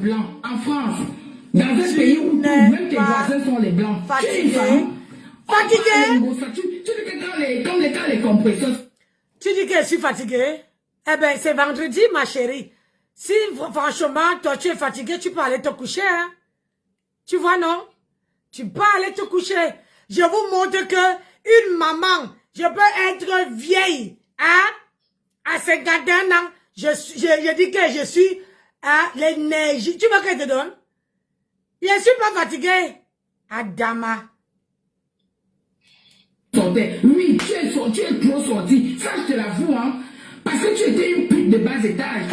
blancs. En France, dans un pays où même tes voisins sont les blancs. Fatigué. Tu dis que quand les compresseurs... Tu dis que je suis fatiguée? Eh bien, c'est vendredi, ma chérie. Si, franchement, toi, tu es fatigué, tu peux aller te coucher, hein? Tu vois, non? Tu peux aller te coucher. Je vous montre que une maman, je peux être vieille, hein? À 51 ans, je dis que je suis à l'énergie. Tu veux que je te donne? Je ne suis pas fatiguée. Adama. Oui, tu es trop sorti. Ça, je te l'avoue, hein. Parce que tu étais une pute de bas étage.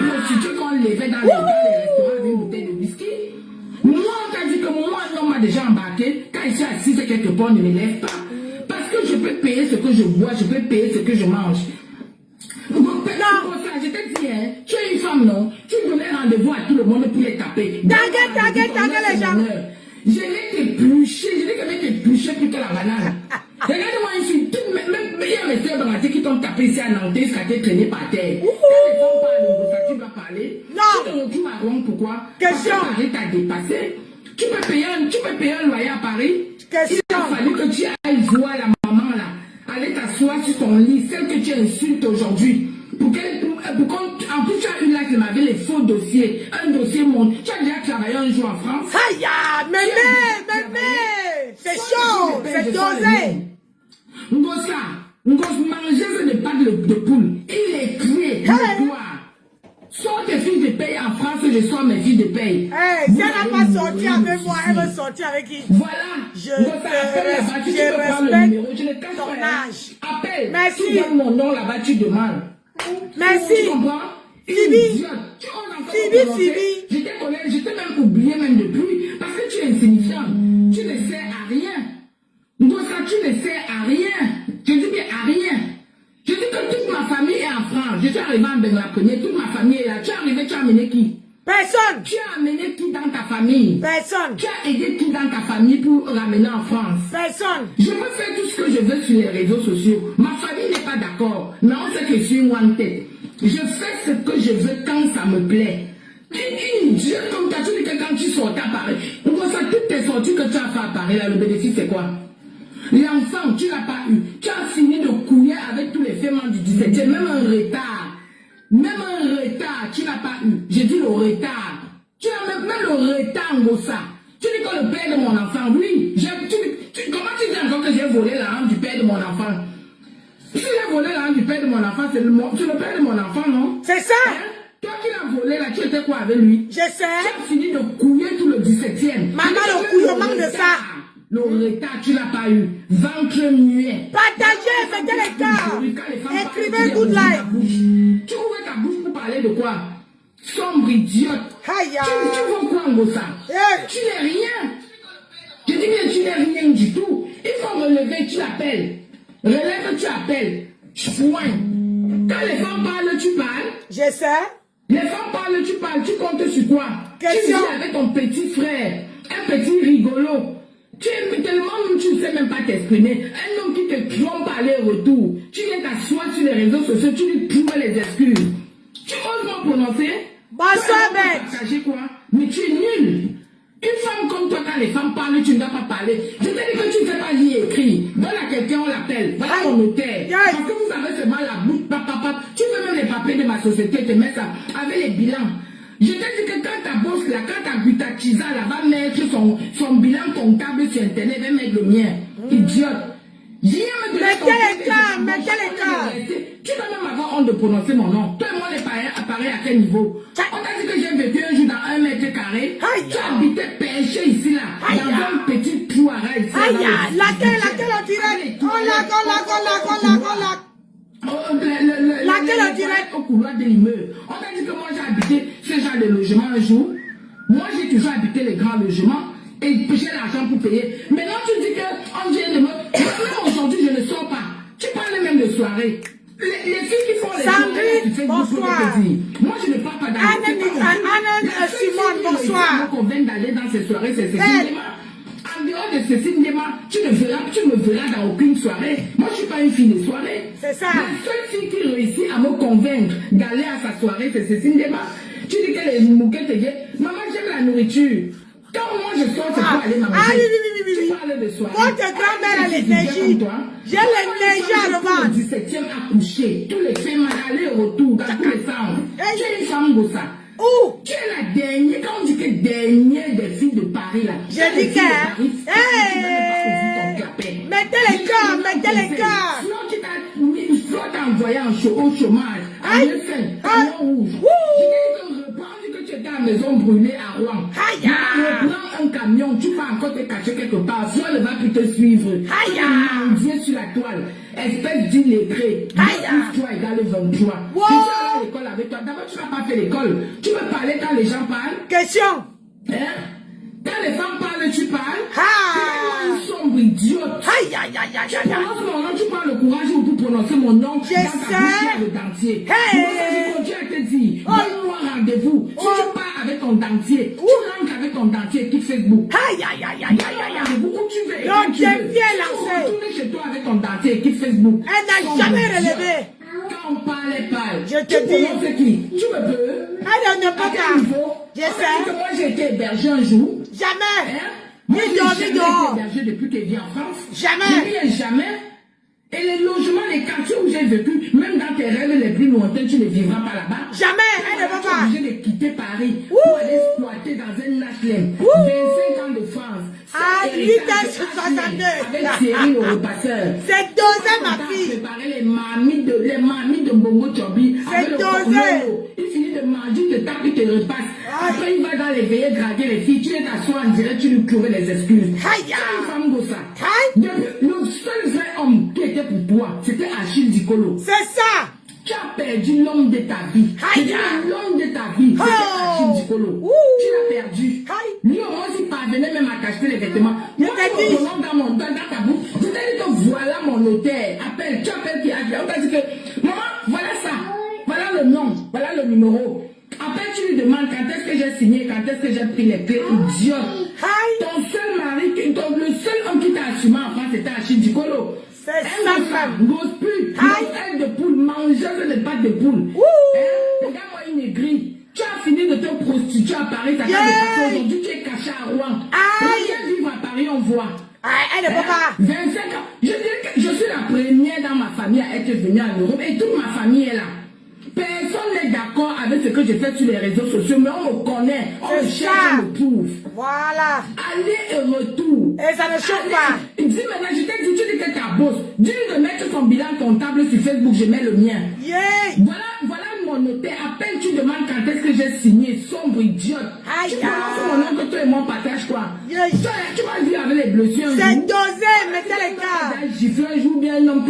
Une prostituée qu'on levait dans les restaurants avec une bouteille de whisky. Moi, on t'a dit que moi, un homme m'a déjà embarqué. Quand je suis assise quelque part, on ne me lève pas. Parce que je peux payer ce que je bois, je peux payer ce que je mange. Non, je t'ai dit, hein, tu es une femme, non? Tu donnais rendez-vous à tout le monde pour les taper. T'inquiète les gens. Je vais t'éplucher, je vais quand même t'éplucher plus que la banane. Regarde-moi ici, même il y a mes soeurs dans la tête qui t'ont tapé ici à Nantes, qui t'ont traîné par terre. Quand les femmes parlent, ça tu vas parler. Non. Tu te retrouves à Rome, pourquoi? Question. Parce que Paris t'a dépassé. Tu peux payer un loyer à Paris. Question. Il a fallu que tu ailles voir la maman là. Aller t'asseoir sur ton lit, celle que tu insultes aujourd'hui. En plus, tu as eu là qui m'avait les faux dossiers. Un dossier monde. Tu as déjà travaillé un jour en France. Aïe, mémé. C'est chaud, c'est dosé. Ngosa, manger des pâtes de poule. Il est crié, le doigt. Sors tes fiches de paye en France, je sors mes fiches de paye. Si elle n'a pas sorti avec moi, elle va sortir avec qui? Voilà. Je respecte ton âge. Appelle. Merci. Tu donnes mon nom là-bas, tu demandes. Merci. Tu comprends? Phoebe. Je t'ai même oublié même depuis. Parce que tu es insignifiant. Tu ne sers à rien. Ngosa, tu ne sers à rien. Je dis bien à rien. Je dis que toute ma famille est en France. Je suis arrivé en Bengla-Premier, toute ma famille est là. Tu es arrivé, tu as amené qui? Personne. Tu as amené qui dans ta famille? Personne. Tu as aidé qui dans ta famille pour ramener en France? Personne. Je peux faire tout ce que je veux sur les réseaux sociaux. Ma famille n'est pas d'accord. Mais on sait que je suis one tête. Je fais ce que je veux quand ça me plaît. Une idiote comme tu as dit que quand tu sortais à Paris, pourquoi ça, toutes tes sorties que tu as fait à Paris, là, le bénéfice c'est quoi? L'enfant, tu l'as pas eu. Tu as fini de couiller avec tous les femmes du 17e, même un retard. Même un retard, tu n'as pas eu. J'ai dit le retard. Tu as même le retard, Ngosa. Tu dis que le père de mon enfant, oui. Comment tu dis encore que j'ai volé l'argent du père de mon enfant? Si j'ai volé l'argent du père de mon enfant, c'est le père de mon enfant, non? C'est ça. Hein? Toi qui l'as volé là, tu étais quoi avec lui? Je sais. Tu as fini de couiller tout le 17e. Maman, le couillement de ça. Le retard, tu l'as pas eu. Ventre muet. Partagez, mettez les cœurs. Écrivez good life. Tu ouvres ta bouche pour parler de quoi? Sombre idiote. Aïe. Tu veux quoi, Ngosa? Tu n'es rien. Je dis bien, tu n'es rien du tout. Il faut relever, tu l'appelles. Relève, tu appelles. Point. Quand les femmes parlent, tu parles. Je sais. Les femmes parlent, tu parles. Tu comptes sur quoi? Question. Tu vis avec ton petit frère. Un petit rigolo. Tu es tellement même, tu ne sais même pas t'exprimer. Un homme qui te trompe aller-retour. Tu viens t'asseoir sur les réseaux sociaux, tu lui trouves les excuses. Tu oses m'en prononcer? Bonsoir, bête. Partager quoi? Mais tu es nul. Une femme comme toi, quand les femmes parlent, tu ne dois pas parler. Je t'ai dit que tu ne sais pas lire et écrire. Donne à quelqu'un, on l'appelle. Voilà mon notaire. Parce que vous avez seulement la bouche, papa. Tu peux même les papiers de ma société te mettre ça avec les bilans. Je t'ai dit que quand ta bosse là, quand ta Gutachisa là va mettre son bilan comptable sur internet, va mettre le mien. Idiote. Viens me donner ton mettez les cas. Tu dois même avoir honte de prononcer mon nom. Toi et moi, les appareils à quel niveau? On t'a dit que j'ai vécu un jour dans 1 mètre carré. Tu habitais perché ici là, dans un petit trou à rail ici. Aïe, laquelle on dirait? On l'a. Laquelle on dirait? Au couloir de l'immeuble. On t'a dit que moi j'ai habité ce genre de logement un jour. Moi j'ai toujours habité les grands logements et j'ai l'argent pour payer. Maintenant tu dis qu'on vient de me... Même aujourd'hui je ne sors pas. Tu parles même de soirée. Les filles qui font les soirées, bonsoir. Moi je ne parle pas d'aller. Anne Simone, bonsoir. On vient d'aller dans ces soirées, c'est cinéma. En dehors de ce cinéma, tu me verras dans aucune soirée. Moi, je ne suis pas une fille de soirée. C'est ça. La seule fille qui réussit à me convaincre d'aller à sa soirée, c'est ce cinéma. Tu dis que les mouquettes te viennent. Maman, j'aime la nourriture. Quand moi je sors, c'est pour aller manger. Ah oui. Tu parles de soirée. Votre grand-mère a l'énergie. J'ai l'énergie à revendre. Le 17e accouché. Tous les femmes aller-retour dans tous les sens. Tu es une femme gossa. Où? Tu es la dernière, quand on dit que dernière des filles de Paris là. J'ai dit que. Mettez les cœurs. Sinon tu t'as mis une flotte envoyée au chômage. À rouge. Je t'ai dit que tu étais à la maison brûlée à Rouen. Reprends un camion, tu vas encore te cacher quelque part. Si on ne va plus te suivre. Tu vas mendier sur la toile. Espèce d'illettré. 12 égale 23. Si tu vas à l'école avec toi, d'abord tu n'as pas fait l'école. Tu veux parler quand les gens parlent? Question. Hein? Quand les femmes parlent, tu parles? C'est une sombre idiote. Tu prononces mon nom, tu prends le courage pour prononcer mon nom dans ta bouche le dentier. Je continue à te dire, donne-moi rendez-vous. Si tu pars avec ton dentier, tu rentres avec ton dentier qui Facebook. Rendez-vous où tu veux. Donc, tu retourner chez toi avec ton dentier qui Facebook. Elle n'a jamais relevé. Quand on parlait pas, je te dis. C'est qui? Tu me peux? Elle ne peut pas. Je sais. Moi j'ai été hébergé un jour. Jamais. Moi j'ai jamais été hébergé depuis que je vis en France. Jamais. Jamais. Et les logements, les quartiers où j'ai vécu, même dans tes rêves les plus lointains, tu ne vivras pas là-bas. Jamais. Elle ne peut pas. Tu es obligé de quitter Paris pour aller exploiter dans un HLM. 25 ans de France. Ah, 8h62. Avec Thierry le repasseur. C'est dosé, ma fille. Préparer les mamies de Bongo Chobi. C'est dosé. Il finit de manger, il te tape, il te repasse. Après, il va dans les veillées draguer les filles. Tu es t'asseoir en direct, tu lui trouves les excuses. C'est une femme comme ça. Le seul vrai homme qui était pour toi, c'était Achille Dicolo. C'est ça. Tu as perdu l'homme de ta vie. L'homme de ta vie, c'était Achille Dicolo. Tu l'as perdu. Lui, au moins, il parvenait même à cacher les vêtements. Moi, dans ta bouche, je t'ai dit que voilà mon notaire. Appelle, tu appelles qui appelle. On t'a dit que, maman, voilà ça. Voilà le nom, voilà le numéro. Après, tu lui demandes quand est-ce que j'ai signé, quand est-ce que j'ai pris les clés, idiote. Ton seul mari, le seul homme qui t'a assumé en France, c'était Achille Dicolo. C'est ça, femme. Grosse pute, grosse aile de poule, mangeuse de pâtes de poule. Regarde-moi une aigrie. Tu as fini de te prostituer à Paris, ta carte de passeport. Aujourd'hui, tu es caché à Rouen. Viens vivre à Paris, on voit. Elle ne peut pas. 25 ans. Je dirais que je suis la première dans ma famille à être venue en Europe et toute ma famille est là. Personne n'est d'accord avec ce que je fais sur les réseaux sociaux, mais on me connaît, on me cherche, on me trouve. Voilà. Aller et retour. Et ça ne chauffe pas. Il dit maintenant, je t'ai dit, tu dis que ta bosse. Dis-lui de mettre son bilan comptable sur Facebook, je mets le mien. Voilà mon notaire. Appelle, tu demandes quand est-ce que j'ai signé, sombre idiote. Tu prononces mon nom que toi et moi partage quoi. Tu vas vivre avec les blessures. C'est dosé, mettez les gars. Gifler un jour bien un homme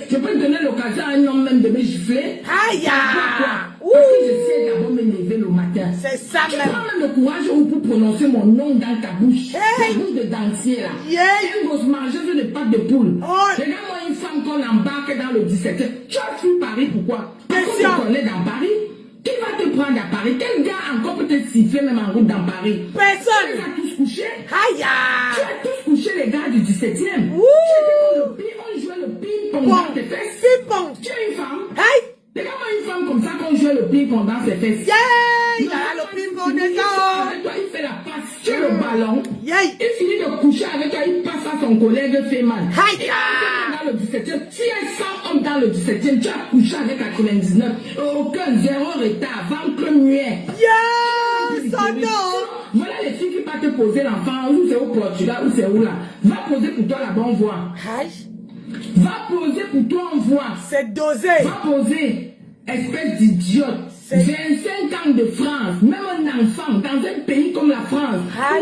je peux donner l'occasion à un homme même de me gifler. Parce que je sais d'abord me lever le matin. C'est ça tu même. prends même le courage pour prononcer mon nom dans ta bouche. Ta bouche de dentier là. Un gosse mangeuse de pâtes de poule. Regarde-moi une femme qu'on embarque dans le 17e. Tu as fui Paris pourquoi? Parce qu'on te connaît dans Paris. Qui va te prendre à Paris? Quel gars encore peut te siffler même en route dans Paris? Personne. Tu as tous couché. Tu Aïe. as tous couché les gars du 17e. Tu étais comme le ping, on jouait le ping-pong dans tes fesses. Ping-pong. Tu es une femme. Regarde-moi une femme comme ça qu'on jouait le ping-pong dans ses fesses. Il a le ping-pong dedans. Avec toi, il fait la passe sur le ballon. Il finit de coucher avec toi, il passe à son collègue Feman. Dans le 17e. Si elle sent homme dans le 17e, tu as couché avec 99. Aucun zéro retard, ventre muet. Son nom. Voilà les filles qui partent te poser l'enfant. Où c'est au Portugal, où c'est où là. Va poser pour toi là-bas, on voit. Va poser pour toi, on voit. C'est dosé. Va poser, espèce d'idiote. 25 ans de France, même un enfant dans un pays comme la France,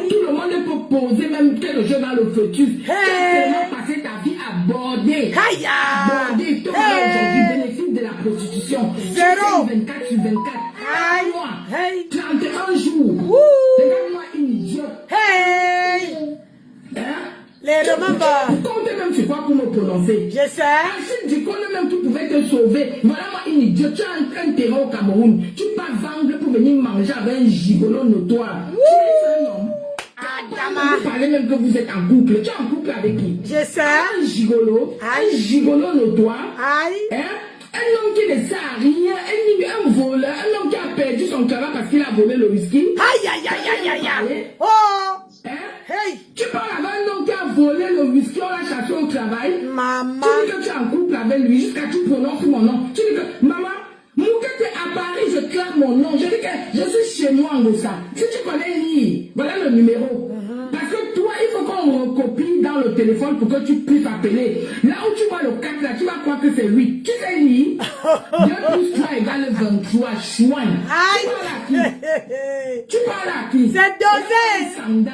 tout le monde peut poser même quelque chose dans le fœtus. Tu as tellement passé ta vie à border. Border. Toi, aujourd'hui, bénéfice de la prostitution. 24 sur 24. Un mois. 31 jours. Regarde-moi une idiote. Les remembers. Comptez même sur quoi pour me prononcer. Je sais. Achille Dicolo même qui pouvait te sauver. Voilà moi une idiote. Tu as un terrain au Cameroun. Tu pars vendre pour venir manger avec un gigolo notoire. Tu es un homme. Vous parlez même que vous êtes en couple. Tu es en couple avec qui? Je sais. Un gigolo notoire. Un homme qui ne sert à rien, un voleur, un homme qui a perdu son cœur parce qu'il a volé le whisky. Aïe, aïe, aïe, aïe, aïe. Oh. Hein? Hey. Tu parles avec un homme qui a volé le whisky, on l'a chassé au travail. Maman. Tu dis que tu es en couple avec lui jusqu'à ce que tu prononces mon nom. Tu dis que, maman, Mouka, tu es à Paris, je claque mon nom. Je dis que je suis chez moi en Gossa. Si tu connais Ni, voilà le numéro. Parce que toi, il faut qu'on recopie dans le téléphone pour que tu puisses appeler. Là où tu vois le 4 là, tu vas croire que c'est 8. Tu sais Ni, 2 plus 3 égale 23 chouin. Aïe. Tu parles à qui? C'est dosé. Une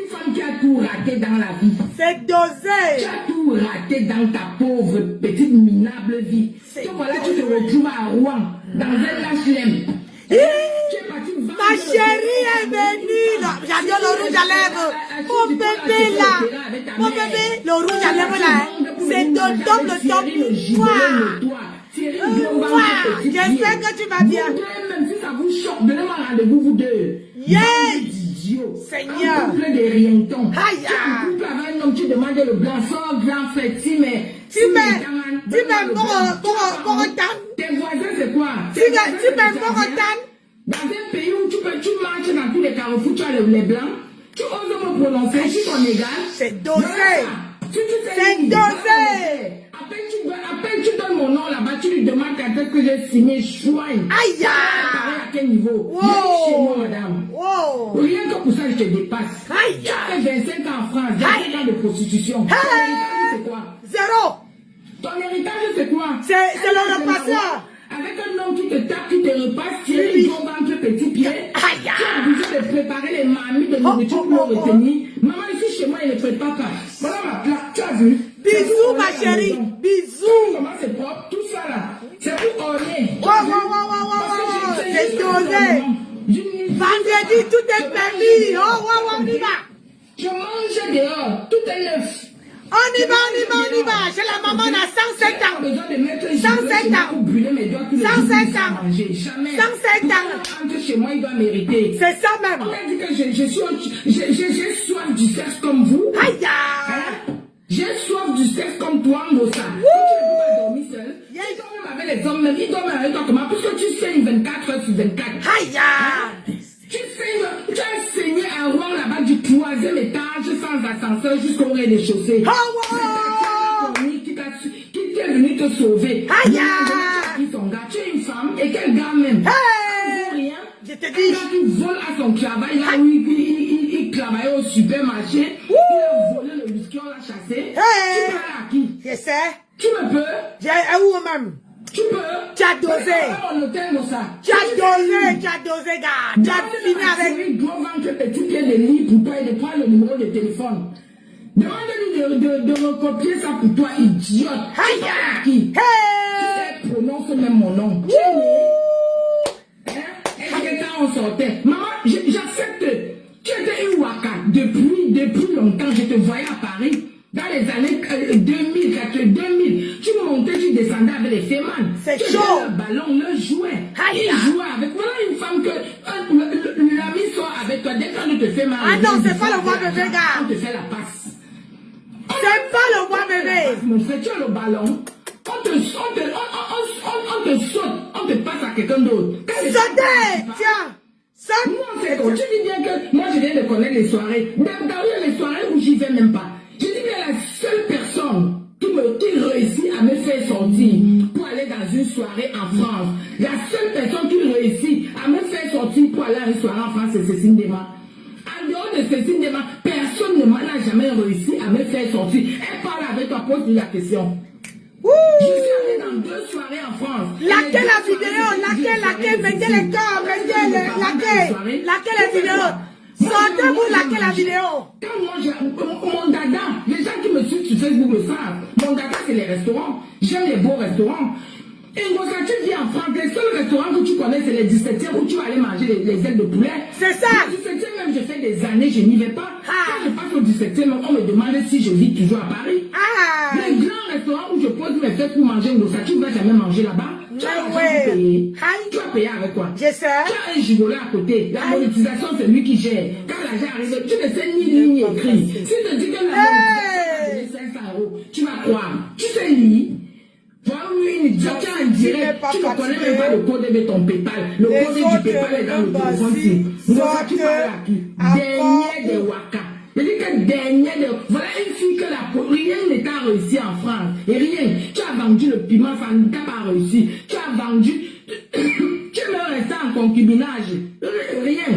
femme qui a tout raté dans la vie. C'est dosé. Tu as tout raté dans ta pauvre, petite, minable vie. Donc voilà, tu te retrouves à Rouen, dans un HLM. Ma chérie est venue. J'adore le rouge à lèvres. Mon bébé là. Mon bébé, le rouge à lèvres là. C'est le top, le top. J'espère que tu vas bien. Même si ça vous choque, donnez-moi rendez-vous, vous deux. Seigneur. Un couple de rientons. Aïe. Un couple avec un homme, tu demandes le blanc, sort, grand fait, tu mets tes voisins, c'est quoi? Dans un pays où tu marches dans tous les carrefours, tu as les blancs, tu oses me prononcer, je suis ton égal. C'est dosé. C'est dosé. À peine tu donnes mon nom là-bas, tu lui demandes quand est-ce que j'ai signé chouin. Aïe. À quel niveau? Wow. Chez moi, madame. Wow. Rien que pour ça, je te dépasse. Aïe. Tu as fait 25 ans en France, 25 ans de prostitution. Ton héritage, c'est quoi? Zéro. Ton héritage, c'est quoi? C'est le repasseur. Avec un homme qui te tape, qui te repasse, qui est ton ventre petit pied. Aïe. Tu as obligé de préparer les mamies de nourriture pour le retenir. Maman, ici chez moi, il ne prépare pas. Voilà ma plaque, tu as vu? Bisous, ma chérie. Bisous. Comment c'est propre? Tout ça là, c'est pour orner. Wow. C'est dosé. Vendredi, tout est permis. Oh, on y va. Je mange dehors, tout est neuf. On y va. J'ai la maman à 107 ans. 107 ans. 107 ans. Jamais. 107 ans. Entre chez moi, il doit mériter. C'est ça même. On m'a dit que j'ai soif du sexe comme vous. Aïe. J'ai soif du sexe comme toi, Mossa. Tu ne peux pas dormir seul. Il dort même avec les hommes, même. Il dort même avec toi comment? Puisque tu saignes 24 heures sur 24. Aïe. Tu as saigné à Rouen là-bas du 3e étage sans ascenseur jusqu'au rez-de-chaussée. Qui est venu te sauver? Aïe. Tu es une femme et quel gars même? Rien. Je te dis. Il vole à son travail là où il travaillait au supermarché. Il a volé le whisky, on l'a chassé. Tu parles à qui? Je sais. Tu me peux? Où même? Tu peux? Tu as dosé. Tu as dosé, gars. Tu as fini avec. Il doit vendre petit pied de lit pour toi et de prendre le numéro de téléphone. Demande-lui de recopier ça pour toi, idiote. Aïe. Qui? Tu sais, prononce même mon nom. Est-ce que quand on sortait? Maman, j'accepte. Tu étais une waka depuis longtemps. Je te voyais à Paris. Dans les années 2000, tu montais, tu descendais avec les fémans. C'est chaud. Le ballon, le jouet. Il jouait avec. Voilà une femme que l'ami sort avec toi. Dès qu'on te fait mal. Ah non, c'est pas le roi bébé, gars. On te fait la passe. C'est pas le roi bébé. Mon frère, tu as le ballon. On te saute. On te passe à quelqu'un d'autre. Sautez. Tiens. Saute. Moi, c'est quand tu dis bien que moi, je viens de connaître les soirées. Dans les soirées où j'y vais même pas. Je dis que la seule personne qui réussit à me faire sortir pour aller dans une soirée en France, la seule personne qui réussit à me faire sortir pour aller à une soirée en France, c'est Cécile Dema. En dehors de Cécile Dema, personne ne m'a jamais réussi à me faire sortir. Elle parle avec toi, pose-lui la question. Je suis allé dans 2 soirées en France. Laquelle la vidéo? Laquelle? Mettez les corps, laquelle la vidéo? Sortez-vous laquelle la vidéo? Quand moi, mon dada, les gens qui me suivent sur Facebook le savent, mon dada c'est les restaurants. J'aime les beaux restaurants. Et quand tu vis en France, les seuls restaurants que tu connais, c'est les 17e où tu vas aller manger les ailes de poulet. C'est ça. Les 17e même, je fais des années, je n'y vais pas. Quand je passe au 17e, on me demande si je vis toujours à Paris. Les grands restaurants où je pose mes fêtes pour manger un tu ne vas jamais manger là-bas. Tu vas payer. Tu vas payer avec quoi? Je sais. Tu as un gigolo à côté. La monétisation, c'est lui qui gère. Quand l'argent arrive, tu ne sais ni lire ni écrire. Si tu te dis que la monétisation, c'est 500 €, tu vas croire. Tu sais lire. Oui, tu as un direct, tu ne connais même pas le code de ton PayPal. Le code du PayPal est dans le téléphone. Voilà qui parle à qui? Dernier de Waka. Je dis que dernier de... Voilà une fille que rien n'est pas réussi en France. Et rien. Tu as vendu le piment, ça ne t'a pas réussi. Tu as vendu... Tu es même resté en concubinage. Rien.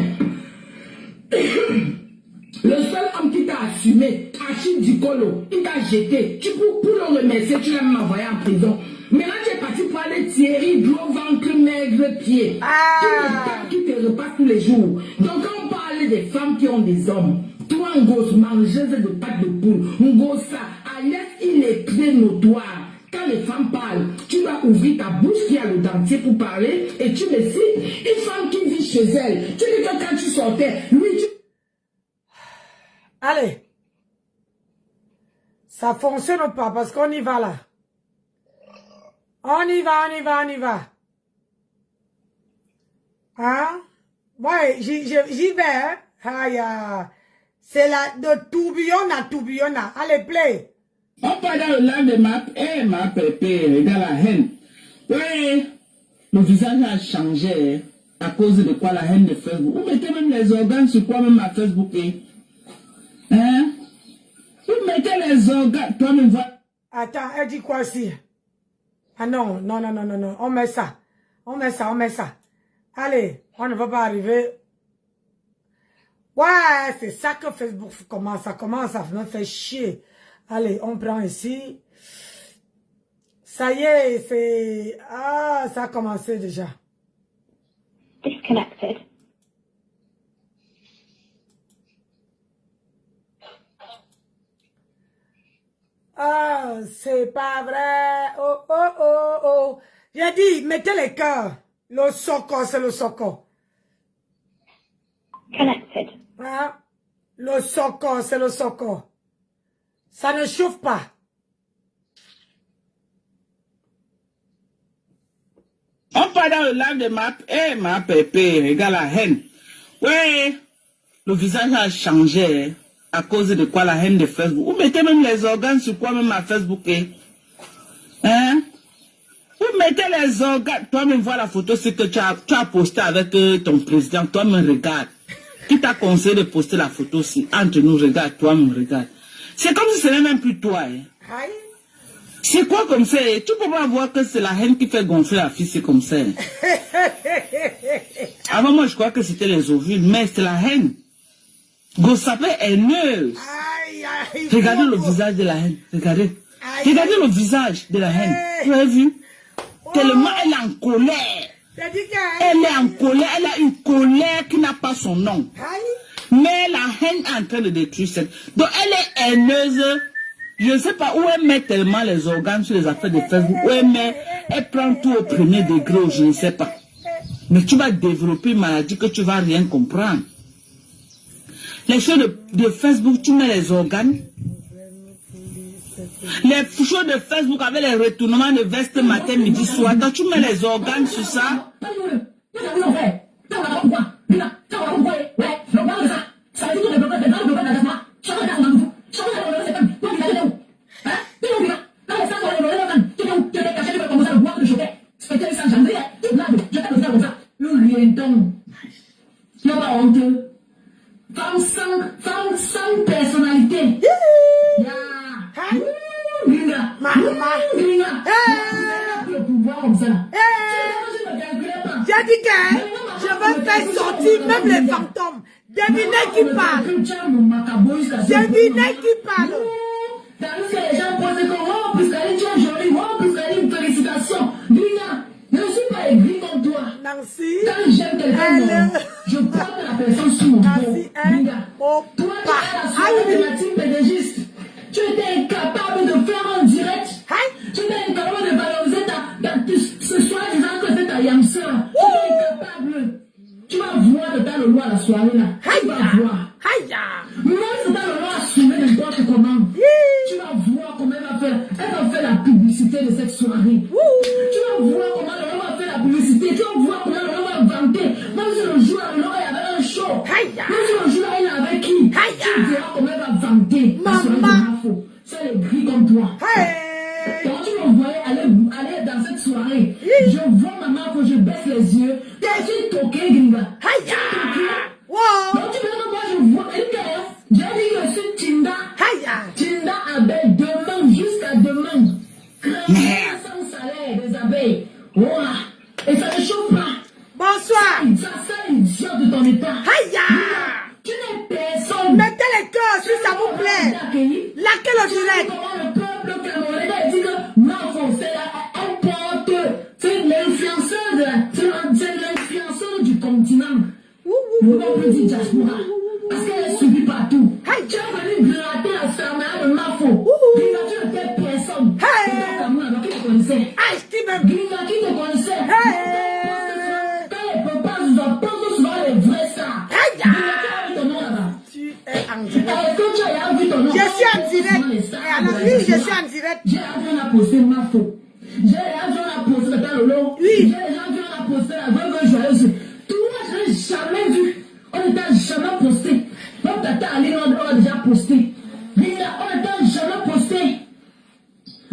Le seul homme qui t'a assumé, Achille Dicolo, il t'a jeté. Pour le remercier, tu l'as même envoyé en prison. Maintenant, tu es parti pour aller Thierry, gros ventre, maigre, pied. Qui te repasse tous les jours. Donc, quand on parle des femmes qui ont des hommes, toi, un gosse mangeuse de pâte de poule, un gosse ça, alias, il est très notoire. Quand les femmes parlent, tu dois ouvrir ta bouche qui a le dentier pour parler et tu me cites une femme qui vit chez elle. Tu dis que quand tu sortais, lui, tu... Allez. Ça fonctionne pas parce qu'on y va là. On y va. Hein? Ouais, j'y vais. Hein? Aïe, c'est la de tourbillon. Allez, play. On parle dans le land de ma pépé, regarde la haine. Oui, le visage a changé à cause de quoi la haine de Facebook. Vous mettez même les organes sur quoi même à Facebook. Hein? Vous mettez les organes, toi-même vois. Attends, elle dit quoi aussi? Ah non. On met ça. Allez, on ne va pas arriver. Ouais, c'est ça que Facebook commence à me faire chier. Allez, on prend ici. Ça y est, c'est... Ah, ça a commencé déjà. Disconnected. Ah, c'est pas vrai. Oh. J'ai dit, mettez les cœurs. Le soco, c'est le soco. Connected. Hein? Le soco, c'est le soco. Ça ne chauffe pas. On parle dans le live de ma pépé, regarde la haine. Oui, le visage a changé à cause de quoi la haine de Facebook. Vous mettez même les organes sur quoi même à Facebook. Hein? Vous mettez les organes. Toi-même vois la photo, c'est que tu as posté avec ton président. Toi-même regarde. Qui t'a conseillé de poster la photo aussi? Entre nous, regarde, toi-même regarde. C'est comme si ce n'est même plus toi. Hein? C'est quoi comme ça? Tu peux pas voir que c'est la haine qui fait gonfler la fille, c'est comme ça. Avant, moi, je crois que c'était les ovules, mais c'est la haine. Gossapé haineuse. Regardez le visage de la haine. Regardez. Regardez le visage de la haine. Vous avez vu? Tellement elle est en colère. Elle est en colère. Elle a une colère qui n'a pas son nom. Mais la haine est en train de détruire cette... Donc elle est haineuse. Je ne sais pas où elle met tellement les organes sur les affaires de Facebook. Où elle prend tout au premier degré, je ne sais pas. Mais tu vas développer une maladie que tu ne vas rien comprendre. Les choses de Facebook, tu mets les organes. Les choses de Facebook avec les retournements de veste matin, midi, soir. Quand tu mets les organes sur ça... Femme sans personnalité. J'ai dit que je vais faire sortir même les fantômes. Devinez qui parle. Devinez qui parle. Les gens posent comme oh, Priscaline, tu es jolie, oh, Priscaline, félicitations. Lina, je ne suis pas aigrie comme toi. Nancy. Quand j'aime quelqu'un, je prends la personne sous mon dos. Lina, toi, tu es la team pédagogiste. Tu étais incapable de faire un direct. Tu étais incapable de valoriser ce soir, disant que c'est ta yamseur. Tu es incapable. Tu vas voir le temps de loi à la soirée là. Tu vas voir. Moi, c'est pas le loi assumer n'importe comment. Tu vas voir comment elle va faire la publicité de cette soirée. Tu vas voir comment elle va faire la publicité. Tu vas voir comment elle va vanter. Même si le jour là, il y avait un show. Même si le jour là, il est avec qui. Tu verras comment elle va vanter. Maman. C'est les gris comme toi. Donc tu vas envoyer aller je vois maman que je baisse les yeux. Tu es toqué, Gringa. Aïe! Wow! Donc tu veux que moi je vois. J'ai dit que je suis Tinda. Aïe! Tinda avec demain, jusqu'à demain. Créer sans salaire des abeilles. Voilà. Et ça ne chauffe pas. Bonsoir! Ça sent l'idiot de ton état. Aïe! Tu n'es personne. Mettez les cœurs si ça vous plaît. Laquelle au direct? Comment le peuple camerounais a dit que Marfo, c'est un porte, c'est l'influenceuse, c'est l'influenceuse du continent. On ne va plus dire diaspora. Parce qu'elle est suivie partout. Tu as venu gratter la fermeur de Marfo. Gringa, tu n'étais personne. Qui te connaissait? Gringa, qui te connaissait? Quand les papas nous apportent souvent les vrais stars. Gringa, tu as vu ton nom là-bas? Tu es en direct. Est-ce que tu as vu ton nom? Je suis en direct. Et alors, oui, je suis en direct. J'ai appris à poster Marfo. J'ai appris à poster Tata Lolo. Oui. J'ai appris à poster la vraie joyeuse. Tout moi, je n'ai jamais vu. On n'était jamais posté. Même Tata Ali, on a déjà posté. Gringa, on n'était jamais posté.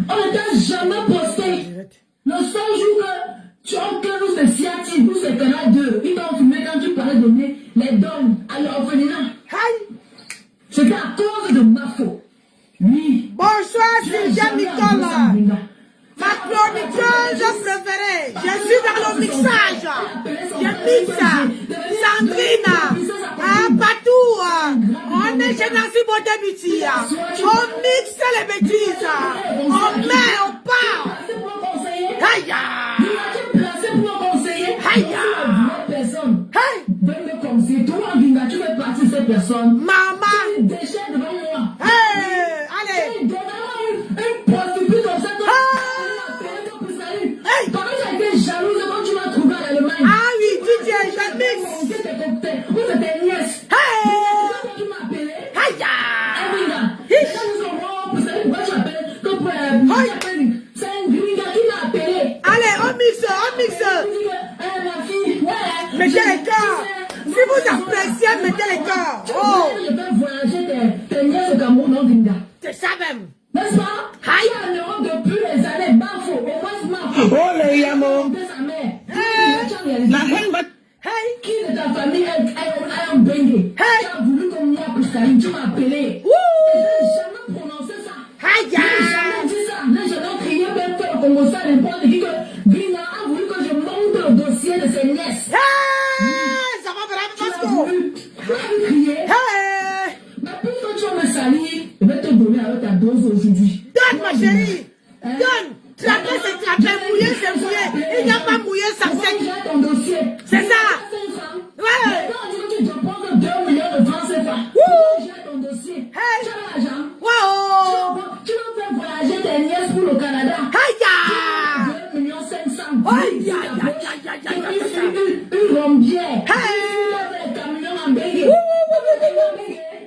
On n'était jamais posté. Le seul jour que tu as que nous, c'est Siati, nous, c'est Canal 2. Ils t'ont filmé quand tu parlais de donner les dons à l'orphelinat. C'était à cause de Marfo. Oui. Bonsoir, Sylvia Nicolas. Ma chroniqueuse préférée. Je suis dans le mixage. Je mixe. Sandrine. Partout. On est chez Nancy Beauté. On mixe les bêtises. On met, on part. Aïe. Aïe. Donne le conseil. Toi, Gringa, tu fais partie de cette personne. Maman. Tu déchets devant moi. Allez. Une prostituée comme ça. Par contre, j'ai été jalouse quand tu m'as trouvé en Allemagne. Ah oui, DJ, je mixe. Où c'était nièce? Tu m'as appelé. Aïe. C'est un Gringa qui m'a appelé. Allez, on mixe, on mixe. Ma fille, ouais. Mettez les cœurs. Si vous appréciez, mettez les cœurs. Oh. Je vais voyager tes nièces au Cameroun, non, Gringa. C'est ça même. N'est-ce pas? Aïe, en Europe depuis les années, Marfo, au moins Marfo. Oh, le yamo. De sa mère. La haine va. Hey. Qui de ta famille est un bengue? Tu as voulu comme moi, Pouskaline, tu m'as appelé. Je n'ai jamais prononcé ça. Aïe. Je n'ai jamais dit ça. Je n'ai crié même fait au Congo, ça n'importe qui que Gringa a voulu que je monte le dossier de ses nièces. Hey. Ça va vraiment Tu as parce voulu crier. Hey. Mais puisque tu vas me salir, je vais te donner avec ta dose aujourd'hui. Donne, ma chérie. Donne. Trapper, c'est trapper. Mouiller, c'est mouiller. Il n'y a pas mouillé, ça sec. J'ai ton dossier. C'est ça. Ouais. Quand on dit que tu déposes 2 millions de francs CFA, j'ai ton dossier. Hey. Tu as l'argent. Wow. Tu vas faire voyager tes nièces pour le Canada. Aïe. 2 millions 500. Aïe. Une rombière. Hey. Un camion en bégué.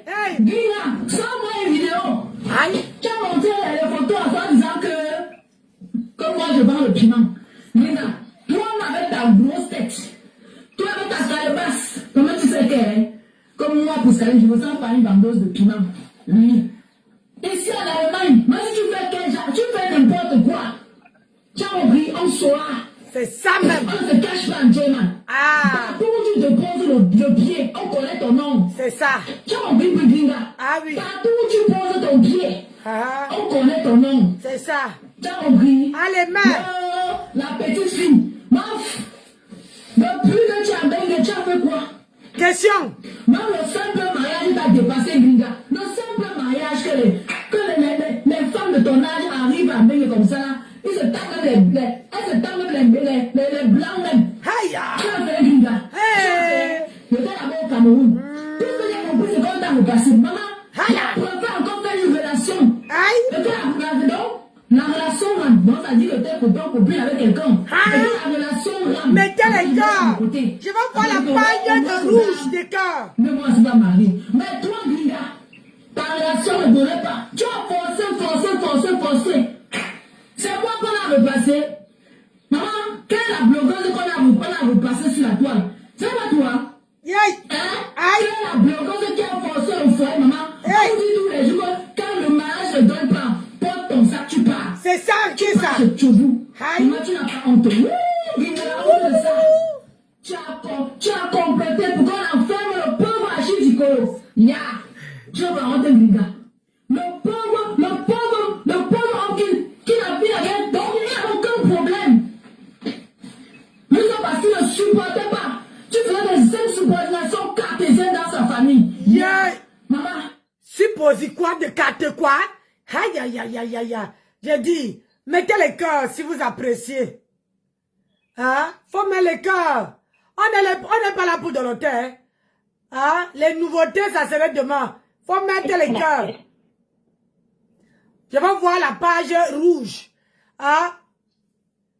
Hey. Gringa, sors-moi une vidéo. Aïe. Tu as monté les photos à toi en disant que moi je vends le piment. Gringa, toi avec ta grosse tête, toi avec ta calebasse, comment tu sais que, comme moi, Pouskaline, je me sens pas une vendeuse de piment. Oui. Ici en Allemagne, même si tu fais n'importe quoi. Tu as compris, on saura. C'est ça même. On ne se cache pas en German. Partout où tu déposes le pied, on connaît ton nom. C'est ça. Tu as compris, Gringa? Ah oui. Partout où tu poses ton pied, on connaît ton nom. C'est ça. Tu as compris? Allez, mets. La petite fille. Maf. Depuis que tu as baigné, tu as fait quoi? Question. Même le simple mariage t'a dépassé, Gringa. Le simple mariage que les femmes de ton âge arrivent à baigner comme ça, ils se tapent les blancs même. Aïe. Tu as fait, Gringa. Je t'ai d'abord au Cameroun. Tout ce que j'ai compris, c'est qu'on t'a repassé. Maman, tu préfères encore faire une relation. Aïe. La relation, non, ça dit que t'es copain, copine avec quelqu'un. La relation, mettez les cœurs. Je vais voir la paille de rouge des cœurs. Mais moi, je suis pas marié. Mais toi, Gringa, ta relation ne donnait pas. Tu as forcé. C'est moi qu'on a repassé. Maman, quelle est la blogueuse qu'on a repassé sur la toile? C'est pas toi. Aïe. Quelle est la blogueuse qui a forcé le foyer, maman? On dit tous les jours, quand le mariage ne donne pas, porte ton sac, tu pars. C'est ça, qui est ça? Tu vous. Maman, tu n'as pas honte. Tu as complété pour qu'on enferme le pauvre Achille Dikolo. Ya, je vais rentrer le gars. Le pauvre homme qui n'a plus rien, donc il n'y a aucun problème. Mais ça parce qu'il ne supportait pas. Tu faisais des insubordinations cartésiennes dans sa famille. Yeah. Maman. Supposez quoi de carte quoi? Aïe, aïe, aïe, aïe, aïe, aïe. J'ai dit, mettez les cœurs si vous appréciez. Hein? Faut mettre les cœurs. On n'est pas là pour Dorothée. Hein? Hein? Les nouveautés, ça serait demain. Faut mettre les cœurs. Je veux voir la page rouge. Hein?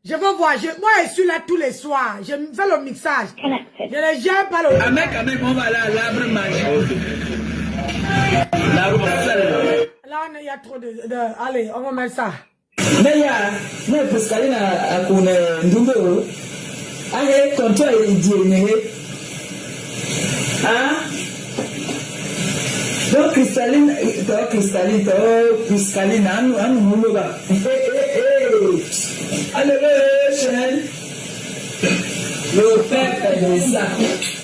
Je veux voir. Moi, je suis là tous les soirs. Je fais le mixage. Je ne gère pas le... Avec, on va aller à l'arbre magique. L'arbre seul. Là, il y a trop de... Allez, on va mettre ça. Mais il y a... Mais parce qu'il y a un nouveau... Allez, quand tu as dit... Hein? Donc, cristalline, allez, le père de ça.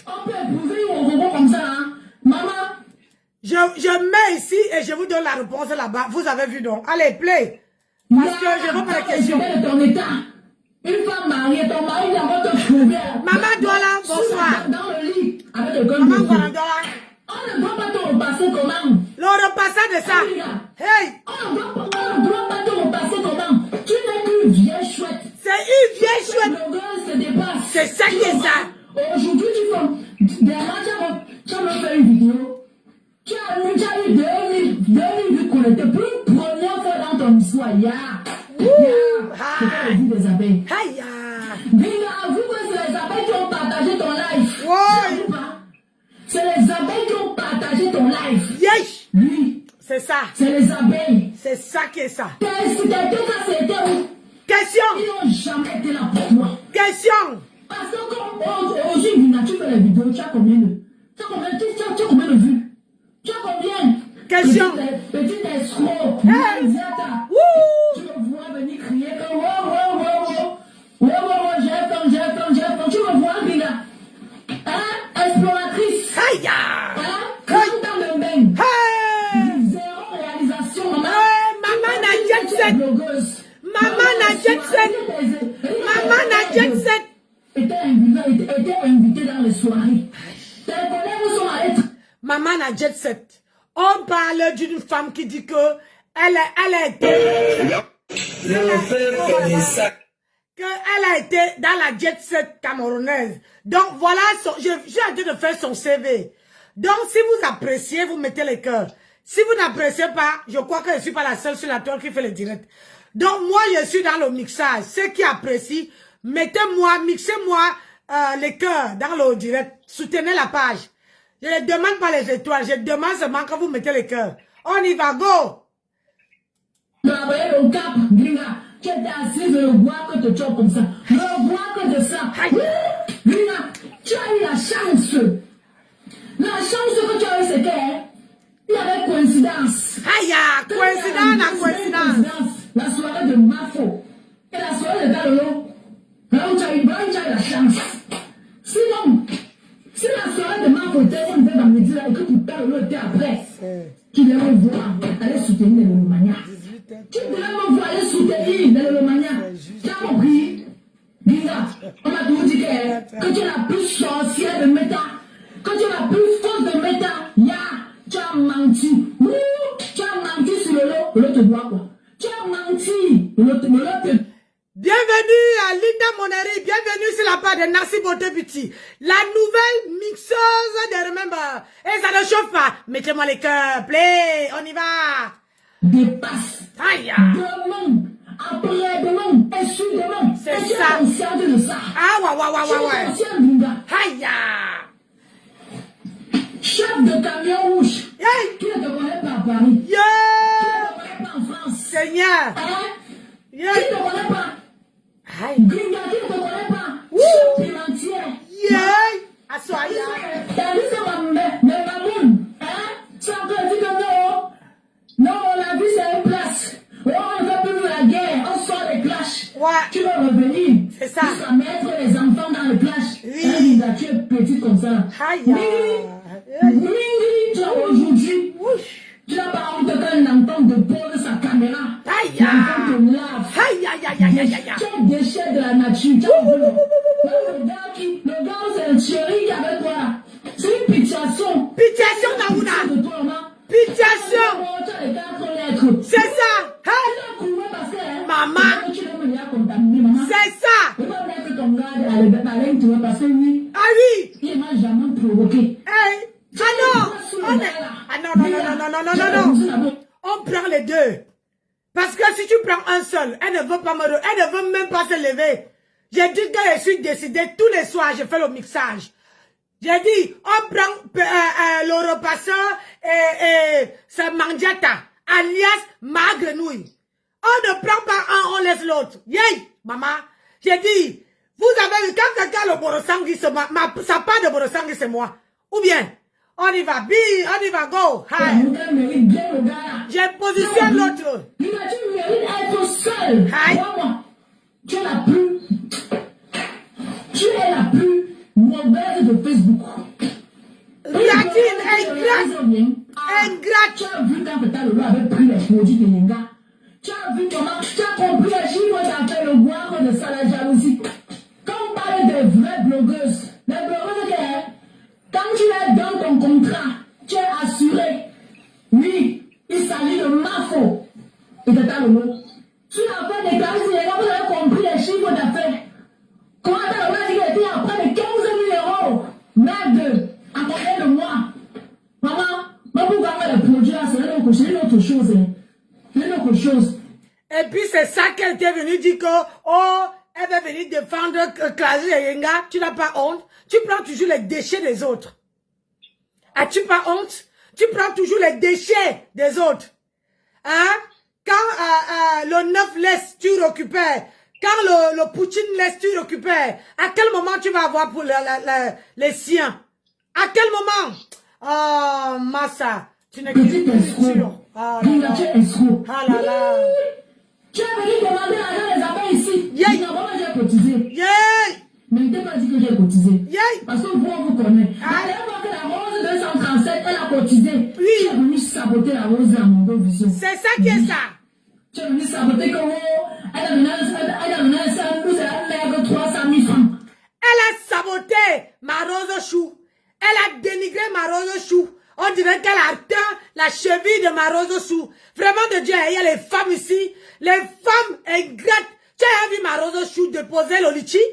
On peut éprouver ou on revoit comme ça, hein? Maman. Je mets ici et je vous donne la réponse là-bas. Vous avez vu donc. Allez, play. Parce que je veux pas les questions. De ton état. Une femme mariée, ton mari vient te trouver. Maman Douala, bonsoir. Dans le lit. Avec le gun. Maman Douala. On ne doit pas te repasser comment? Le repassage de ça. Hey. On ne doit pas te repasser comment? Tu n'es qu'une vieille chouette. C'est une vieille chouette. Le se dépasse. C'est ça qui est ça. Aujourd'hui, tu vas me faire une vidéo. Tu as eu 2000 vues connectées pour une première fois dans ton histoire. C'est pas la vie des abeilles. Aïe. Avoue que c'est les abeilles qui ont partagé ton live. Ouais. C'est les abeilles qui ont partagé ton live. Yes. Oui. C'est ça. C'est les abeilles. C'est ça qui est ça. C'était où? Question. Ils n'ont jamais été là pour moi. Question. Parce que aujourd'hui, tu fais les vidéos, tu as combien de vues? Tu as combien? Question. Petit escroc. Hey. Tu me vois venir crier que j'ai. Tu me vois, Bina. Hein? Exploratrice. Aïe. Hein? Comme dans le bain. Hey. Zéro réalisation, maman. Maman n'a jet set. Maman n'a jet set. Maman n'a jet set. Était invité dans les soirées. Tes collègues sont allés. Maman n'a jet set. On parle d'une femme qui dit que elle a été dans la jet set camerounaise. Donc voilà, j'ai arrêté de faire son CV. Donc si vous appréciez, vous mettez les cœurs. Si vous n'appréciez pas, je crois que je ne suis pas la seule sur la toile qui fait le direct. Donc moi je suis dans le mixage. Ceux qui apprécient, mettez-moi, mixez-moi les cœurs dans le direct. Soutenez la page. Je ne demande pas les étoiles, je demande seulement que vous mettez les cœurs. On y va, go! Tu as envoyé le cap, Gringa. Tu étais assise, je vois que tu chopes comme ça. Je vois que de ça. Gringa, tu as eu la chance. La chance que tu as eu, c'est qu'il y avait coïncidence. Aïe, coïncidence. La soirée de Mafo et la soirée de Dalolo. Là où tu as eu la chance. Sinon, si la soirée de Mafo était dans le média et que tu Dalolo était après, tu devais me voir aller soutenir les Lomania. Tu devais me voir aller soutenir les Lomania. Tu as compris? Lisa, on m'a toujours dit que tu es la plus sorcière de Meta. Que tu es la plus forte de Meta. Tu as menti. Tu as menti sur le lot. Le lot te doit quoi? Tu as menti. Le lot te... Bienvenue à Linda Moneri, bienvenue sur la part de Nassi Bote Biti, la nouvelle mixeuse de Remember. Et ça ne chauffe pas. Mettez-moi les cœurs, play, on y va. Dépasse. Aïe. Demain, après-demain, et sur demain. C'est et ça. Tu es conscient de ça. Ah, ouais. Tu es conscient, Linda. Aïe. Chef de camion rouge. Hey. Qui ne te connaît pas à Paris. Yeah. Qui ne te connaît pas en France. Seigneur. Hein? Yeah. Qui ne te connaît pas. Aïe. Gringa, qui ne te connaît pas. Chef pimentière. Yeah. Assoya. T'as vu ça, mais Mamoun, hein? Tu as encore dit que non. Non, la vie c'est une place. On ne veut plus la guerre, on sort des clashs. Ouais. Tu vas revenir. C'est ça. Jusqu'à mettre le clash. Oui. Tu es petite comme ça. Aïe. Mingri, tu as aujourd'hui. Tu n'as pas honte quand il entend de poser sa caméra. Aïe. L'enfant te lave. Aïe, aïe, aïe, aïe, aïe, aïe. Tu es déchet de la nature. Tu as vu le gars, c'est un chéri qui est avec toi. C'est une pitiation. Pitiation, Naouna. De toi, maman. Pitiation. Tu as les 4 lettres. C'est ça. Hein? Maman. C'est ça. Tu vas mettre ton gars à le parce que lui, Ah oui. il m'a jamais provoqué. Hey. Ah non. Ah non, non, non, non, non, non, non, non. On prend les deux. Parce que si tu prends un seul, elle ne veut pas me... Elle ne veut même pas se lever. J'ai dit que je suis décidée. Tous les soirs, je fais le mixage. J'ai dit, on prend le repasseur et c'est Mandiata, alias ma grenouille. On ne prend pas un, on laisse l'autre. Yay, maman. J'ai dit, vous avez vu, quand quelqu'un a le borosangui, sa part de borosangui, c'est moi. Ou bien, on y va, on y va, go. J'ai positionné l'autre. Tu mérites être seul. Moi, tu es la plus... Tu es la plus mauvaise de Facebook. Latine, ingrate. Tu as vu quand Pétalo avait pris les produits de Yenga. Tu as vu comment tu as compris les chiffres d'affaires, le boire de ça, la jalousie. Quand on parle des vraies blogueuses, les blogueuses, quand tu es dans ton contrat, tu es assuré. Oui, il s'agit de ma faute. Et Pétalo, tu as fait des classes, vous avez compris les chiffres d'affaires. Comment t'as dit qu'il était à près de 15 000 €? Merde, à combien de mois? Maman, pourquoi les produits là, c'est une autre chose. C'est une autre chose. Et puis c'est ça qu'elle était venue dire que, oh, elle va venir défendre Clasie et Yenga. Tu n'as pas honte? Tu prends toujours les déchets des autres. As-tu pas honte? Tu prends toujours les déchets des autres. Hein? Quand le 9 laisse, tu récupères. Quand le Poutine laisse, tu récupères. À quel moment tu vas avoir pour les siens? À quel moment? Oh, Massa, tu n'es qu'une culture. Ah là là. Tu as venu demander l'argent des affaires ici. Yeah. Comment j'ai cotisé? Yeah. Mais ne t'ai pas dit que j'ai cotisé. Yeah. Parce que vous connaissez. À l'époque, la rose 237, elle a cotisé. Oui. Tu es venu saboter la rose à mon vision. C'est ça qui est ça. Tu es venu saboter comment elle a donné ça, nous, c'est la mère de 300 000 francs. Elle a saboté ma rose chou. Elle a dénigré ma rose chou. On dirait qu'elle a atteint la cheville de ma rose chou. Vraiment de Dieu, il y a les femmes ici. Les femmes ingrates. Tu as vu ma rose chou déposer le litchi?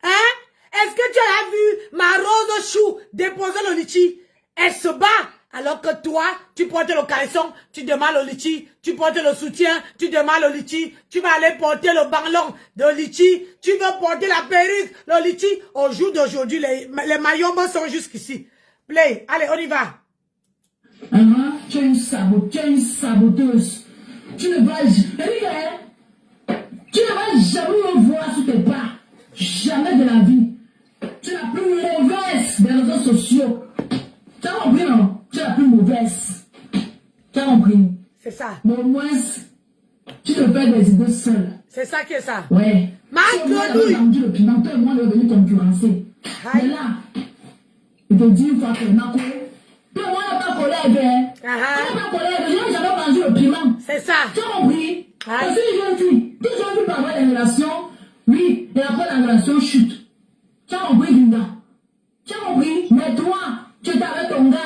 Hein? Est-ce que tu as vu ma rose chou déposer le litchi? Elle se bat. Alors que toi, tu portes le caleçon, tu demandes le litchi, tu portes le soutien, tu demandes le litchi, tu vas aller porter le banlon de litchi, tu veux porter la perruque, le litchi. Au jour d'aujourd'hui, les maillots sont jusqu'ici. Play, allez, on y va. Tu es une saboteuse. Tu ne vas jamais me voir sur tes pas. Jamais de la vie. Tu es la plus mauvaise des réseaux sociaux. Tu as compris, non? Tu es la plus mauvaise. Tu as compris? C'est ça. Mais au moins, tu te fais des idées seule. C'est ça qui est ça. Ouais. Ma grenouille. Le piment, toi et moi, on est venu concurrencer. Mais là, je te dis une fois que ma collègue. Toi et moi, on n'est pas collègue. On n'est pas collègue. Je n'ai jamais mangé le piment. C'est ça. Tu as compris? Parce que une jeune fille, toute jeune fille peut avoir des relations, oui, et après la relation chute. Tu as compris, Linda? Tu as compris? Mais toi, tu étais avec ton gars.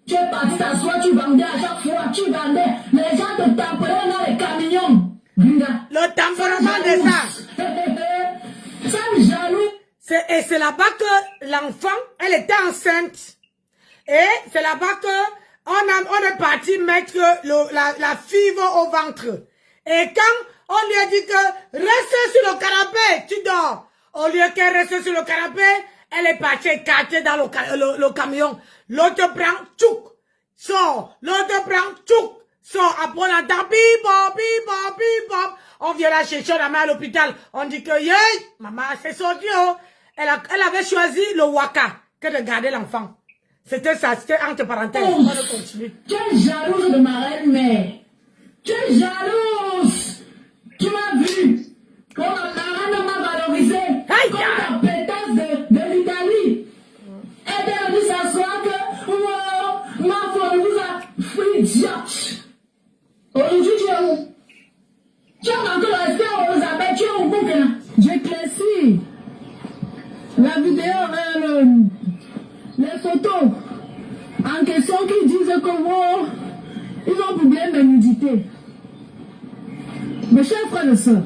Tu es parti t'asseoir, tu vendais à chaque fois, tu vendais. Les gens te tapaient dans les camions. Linda. Le tempérament de ça. Ça me jaloux. Et c'est là-bas que l'enfant, elle était enceinte. Et c'est là-bas que on est parti mettre la fibre au ventre. Et quand on lui a dit que reste sur le canapé, tu dors. Au lieu qu'elle reste sur le canapé, elle est partie écartée dans le camion. L'autre prend tchouk, sort. L'autre prend tchouk, sort. Après on entend bip-bop, bip-bop, bip-bop. On vient la chercher, on la met à l'hôpital. On dit que, yeah, maman, c'est sorti, oh. Elle avait choisi le waka que de garder l'enfant. C'était ça, c'était entre parenthèses. On va continuer. Tu es jalouse de ma reine-mère. Tu es jalouse. Tu m'as vu. Quand ma reine m'a valorisé. Comme ta pétasse de La vidéo, les photos en question qui disent que oh, ils ont publié mes nudités. Mes chers frères et sœurs.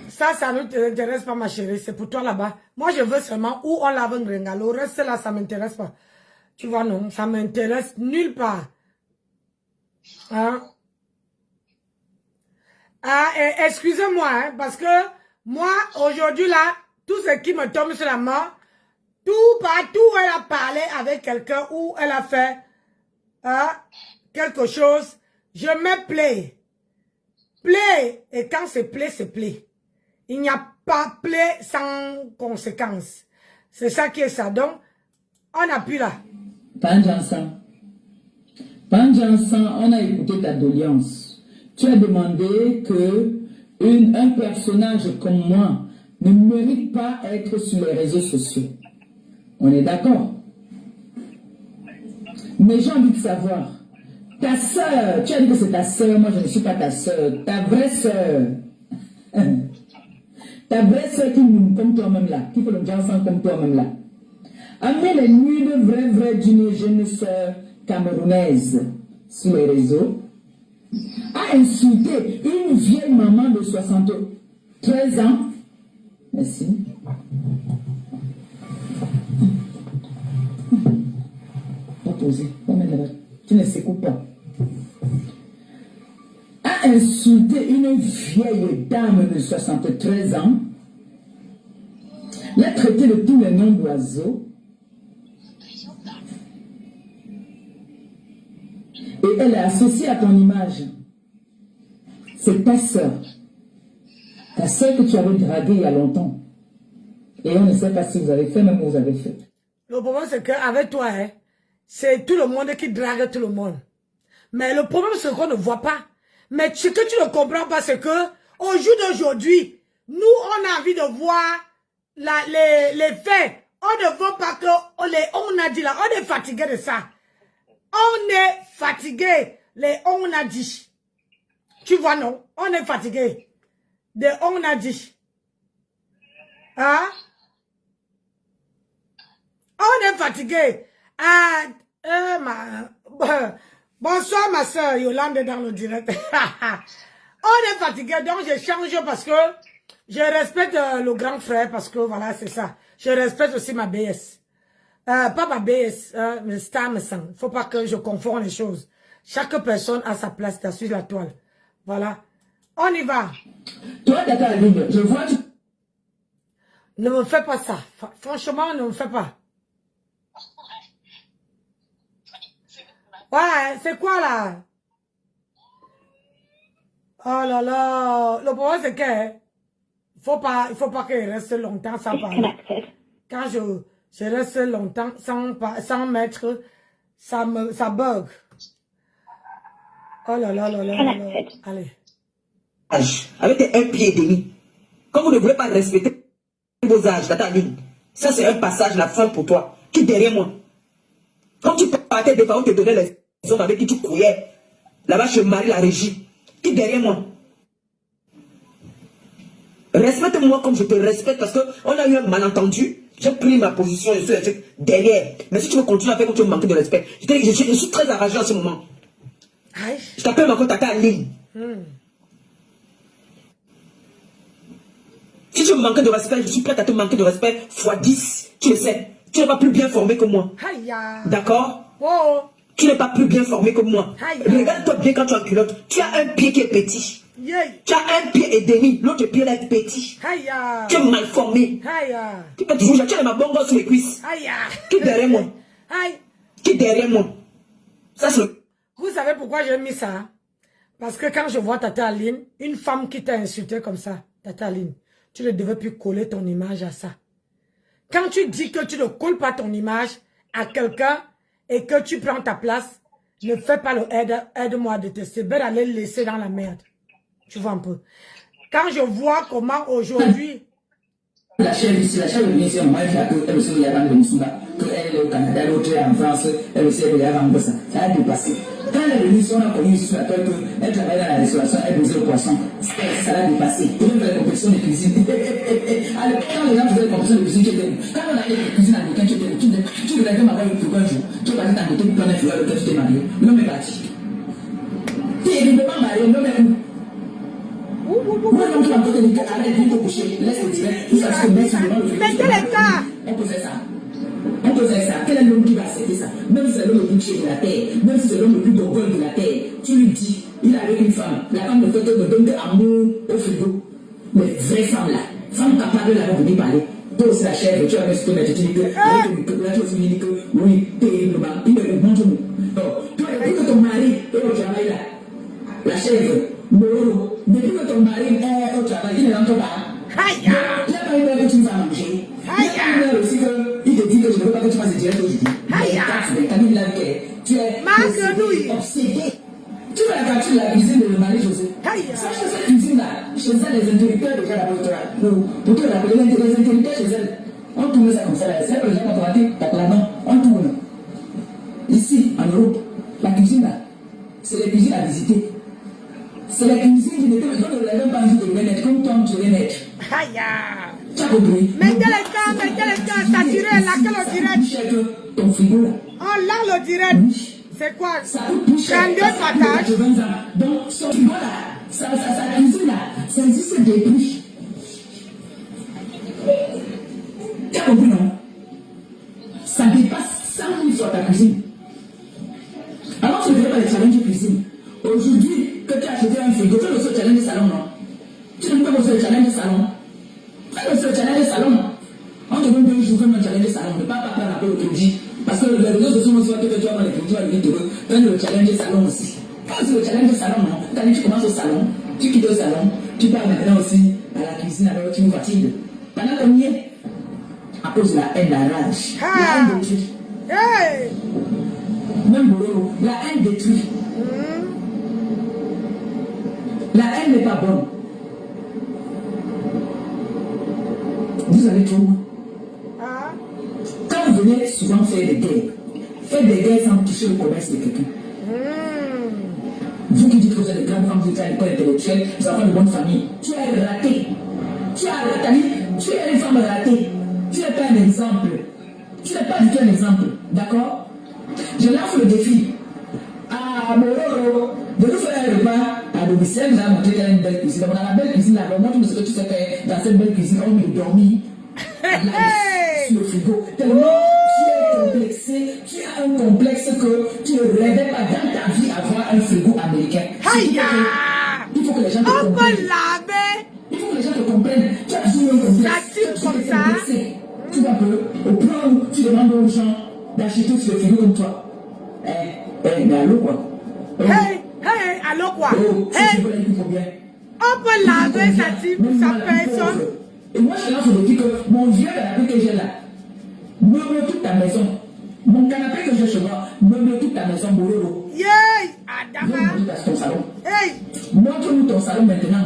Ça ne t'intéresse pas, ma chérie. C'est pour toi là-bas. Moi, je veux seulement où on lave un gringa. Le reste, là, ça ne m'intéresse pas. Tu vois, non, ça m'intéresse nulle part. Hein? Ah, excusez-moi, hein, parce que moi, aujourd'hui, là, tout ce qui me tombe sur la main, partout où elle a parlé avec quelqu'un, où elle a fait quelque chose, je mets play. Play. Et quand c'est play, c'est play. Il n'y a pas play sans conséquence. C'est ça qui est ça. Donc, on appuie là. Panjansan, on a écouté ta doléance. Tu as demandé que un personnage comme moi ne mérite pas être sur les réseaux sociaux. On est d'accord? Mais j'ai envie de savoir, ta soeur, tu as dit que c'est ta soeur, moi je ne suis pas ta soeur, ta vraie soeur. Ta vraie soeur qui nous comme toi-même là, qui fait le jansan comme toi-même là. Amener les nuits de vraie d'une jeune soeur camerounaise sur les réseaux, a insulté une vieille maman de 73 ans. Merci. Pas poser, pas mettre là-bas. Tu ne s'écoutes pas. A insulté une vieille dame de 73 ans, l'a traité de tous les noms d'oiseaux, et elle est associée à ton image. C'est ta soeur que tu avais draguée il y a longtemps. Et on ne sait pas si vous avez fait, même vous avez fait. Le problème, c'est qu'avec toi, hein, c'est tout le monde qui drague tout le monde. Mais le problème, c'est qu'on ne voit pas. Mais ce que tu ne comprends pas, c'est que au jour d'aujourd'hui, nous, on a envie de voir les faits. On ne veut pas que on a dit là, on est fatigué de ça. On est fatigué. On a dit. Tu vois, non? On est fatigué. On a dit. Hein? On est fatigué. Bonsoir ma soeur Yolande dans le direct. On est fatigué, donc je change parce que je respecte le grand frère, parce que voilà, c'est ça. Je respecte aussi ma BS. Pas ma BS, mais Star me sent. Faut pas que je confonde les choses. Chaque personne a sa place sur la toile. Voilà. On y va. Toi, Tata Aline, je vois... Ne me fais pas ça. Franchement, ne me fais pas. Ouais, c'est quoi là? Oh là là. Le problème c'est que il faut pas qu'il reste longtemps sans parler. Quand je reste longtemps sans mettre, ça bug. Oh là là là là là. Allez. Avec un pied et demi. Comme vous ne voulez pas respecter vos âges, Tata Aline, ça c'est un passage, la fin pour toi. Qui est derrière moi? Quand tu partais des parents, te donnait les hommes avec qui tu couillais. Là-bas, je marie la régie. Qui est derrière moi? Respecte-moi comme je te respecte parce qu'on a eu un malentendu. J'ai pris ma position, je suis derrière. Mais si tu veux continuer à faire comme tu me manques de respect, je suis très enragé en ce moment. Aïe. Je t'appelle encore Tata Aline. Si tu me manques de respect, je suis prête à te manquer de respect fois 10. Tu le sais. Tu n'es pas plus bien formé que moi. D'accord? Oh. Tu n'es pas plus bien formé que moi. Regarde-toi bien quand tu es en culotte. Tu as un pied qui est petit. Tu as un pied et demi. L'autre pied là est petit. Tu es mal formé. Tu peux toujours, tu as ma bonne sur les cuisses. Qui est derrière moi? Qui est derrière moi? Ça c'est le... Vous savez pourquoi j'ai mis ça? Parce que quand je vois Tata Aline, une femme qui t'a insulté comme ça, Tata Aline, tu ne devais plus coller ton image à ça. Quand tu dis que tu ne colles pas ton image à quelqu'un et que tu prends ta place, ne fais pas le aide-moi à détester. C'est bien d'aller le laisser dans la merde. Tu vois un peu. Quand je vois comment aujourd'hui... La chèvre ici, la chèvre vient ici, moi, elle aussi, il y a dans le Moussouba, qu'elle est au Canada, l'autre est en France, elle aussi, elle est en Bossa. Ça a dépassé. Quand elle est venue ici, on a connu ici sur la toile qu'elle travaillait dans la restauration, elle faisait le poisson. Ça l'a dépassé. On faisait la compétition de cuisine. Quand les gens faisaient la compétition de cuisine, quand on allait la cuisine américaine, tu devais m'avoir le plus un jour. Tu vas passer dans le temps de faire lequel tu t'es marié. L'homme est parti. Tu es évidemment marié, l'homme est où? Moi, non, tu vas me dire que arrête, viens te coucher, laisse le direct, tout ça, c'est le mec sur le banc. Mettez les cas. On peut faire ça. On peut faire ça. Quel est l'homme qui va accepter ça? Même si c'est l'homme le plus chier de la terre, même si c'est l'homme le plus gogol de la terre, tu lui dis, il est avec une femme. La femme ne fait que me donner amour au frigo. Mais vraie femme là, femme capable de la venir parler. Toi aussi la chèvre, tu vas me soumettre, tu dis que, là tu aussi dis que, oui, terriblement, il me montre-nous. Donc, toi, depuis que ton mari est au travail là, la chèvre, Moro, depuis que ton mari est au travail, il ne rentre pas. Il n'y a pas une heure que tu vas manger. Il y a une heure aussi qu'il te dit que je ne veux pas que tu fasses direct aujourd'hui. Tu es obsédé. Tu vas la capture de la cuisine de Marie-Josée. Sache que cette cuisine-là, chez elle, les interrupteurs déjà là-bas, pour te rappeler, les interrupteurs chez elle, on tourne ça comme ça, c'est que les gens vont rater, tape là-bas, on tourne. Ici, en Europe, la cuisine là, c'est les cuisines à visiter. C'est la cuisine qui ne te même pas envie de renaître, comme toi tu renaître. Tu as compris? Mettez les cas, saturez, laquelle au direct? Ton frigo là. Oh là, le direct. C'est quoi? Ça coûte plus cher. 32 patates. Donc, son frigo là, sa cuisine là, ça existe des prix. Tu as compris, non? Ça dépasse 100 000 sur ta cuisine. Alors, tu ne fais pas les challenges de cuisine. Aujourd'hui, que tu as acheté un frigo, tu as le challenge de salon, non? Tu ne peux pas le challenge de salon. Tu as le challenge de salon. On te donne 2 jours comme un challenge de salon. Ne pas prendre un peu le crédit. Parce que les réseaux sociaux me disent que tu vas prendre les crédits, tu vas venir te le challenge de salon aussi. Quand c'est le challenge de salon, non? Quand tu commences au salon, tu quittes le salon, tu pars maintenant aussi à la cuisine avec une voiture. Pendant qu'on y est, à cause de la haine, la rage, la haine détruit. Même Bororo, la haine détruit. La haine n'est pas bonne. Vous allez trop loin. Quand vous venez souvent faire des guerres, faites des guerres sans toucher le commerce de quelqu'un. Vous qui dites que vous êtes des grandes femmes, vous êtes à l'école intellectuelle, vous avez une bonne famille, tu es raté. Tu es une femme ratée. Tu n'es pas un exemple. Tu n'es pas du tout un exemple. D'accord? Je lance le défi à Mororo de nous faire un repas à domicile. Nous allons montrer qu'elle a une belle cuisine. Dans la belle cuisine, là, montre-nous ce que tu sais faire dans cette belle cuisine. On est dormi sur le frigo. Tellement tu es complexé, tu as un complexe que tu ne rêvais pas dans ta vie avoir un frigo américain. Il faut que les gens te comprennent. Il faut que les gens te comprennent. Tu as toujours un complexe. Comme ça. Tu vas au point où tu demandes aux gens d'acheter sur le frigo comme toi. Mais allô quoi? Allô quoi? Tu veux la vie combien? On peut laver sa personne. Et moi je lance le défi que mon vieux canapé que j'ai là, meuble toute ta maison. Mon canapé que j'ai chez moi, meuble toute ta maison, Bororo. Adama. Montre-nous ton salon. Montre-nous ton salon maintenant.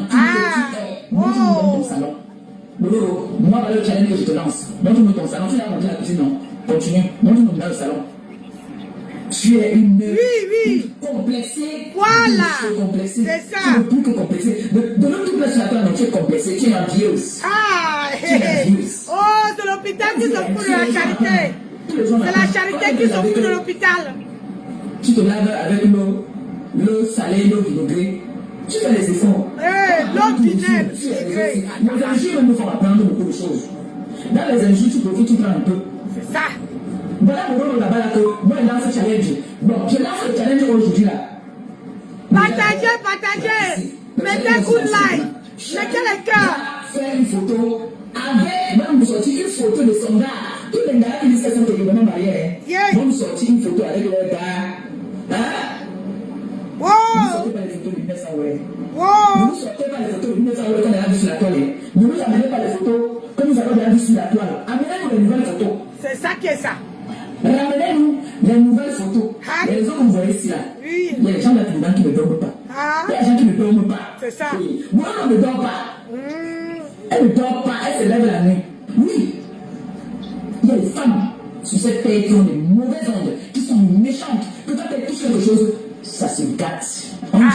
Montre-nous ton salon. Bororo, moi voilà le challenge que je te lance. Montre-nous ton salon. Tu l'as montré la cuisine, non? Continue. Montre-nous dans le salon. Tu es une complexée. Voilà. C'est ça. Tu es plus que complexée. De l'autre place sur la table, tu es complexée. Tu es envieuse. Oh, c'est l'hôpital qui se fout de la charité. C'est la charité qui se fout de l'hôpital. Tu te laves avec l'eau salée, l'eau vinaigrée. Tu fais des efforts. L'eau vinaigrée. Les injures nous font apprendre beaucoup de choses. Dans les injures, tu profites, tu prends un peu. C'est ça. Voilà pour là-bas là que moi je lance le challenge. Bon, je lance le challenge aujourd'hui là. Partagez. Mettez good like. Mettez les cœurs. Faire une photo avec, même vous sortir une photo de son gars. Tous les gars qui disent qu'elles sont terriblement mariées. Vont nous sortir une photo avec leur gars. Vous ne sortez pas les photos de 1900 ouais. Vous ne sortez pas les photos de 1900 ouais qu'on a vu sur la toile. Ne vous amenez pas les photos comme nous avons déjà vu sur la toile. Amenez-nous les nouvelles photos. C'est ça qui est ça. Ramenez-nous les nouvelles photos. Les autres que vous voyez ici là. Il y a des gens là qui ne dorment pas. Il y a des gens qui ne dorment pas. C'est ça. Moi, on ne dort pas. Elle ne dort pas, elle se lève la nuit. les femmes sur cette terre qui ont des mauvaises ondes, qui sont méchantes, que quand elles touchent quelque chose, ça se gâte. On dit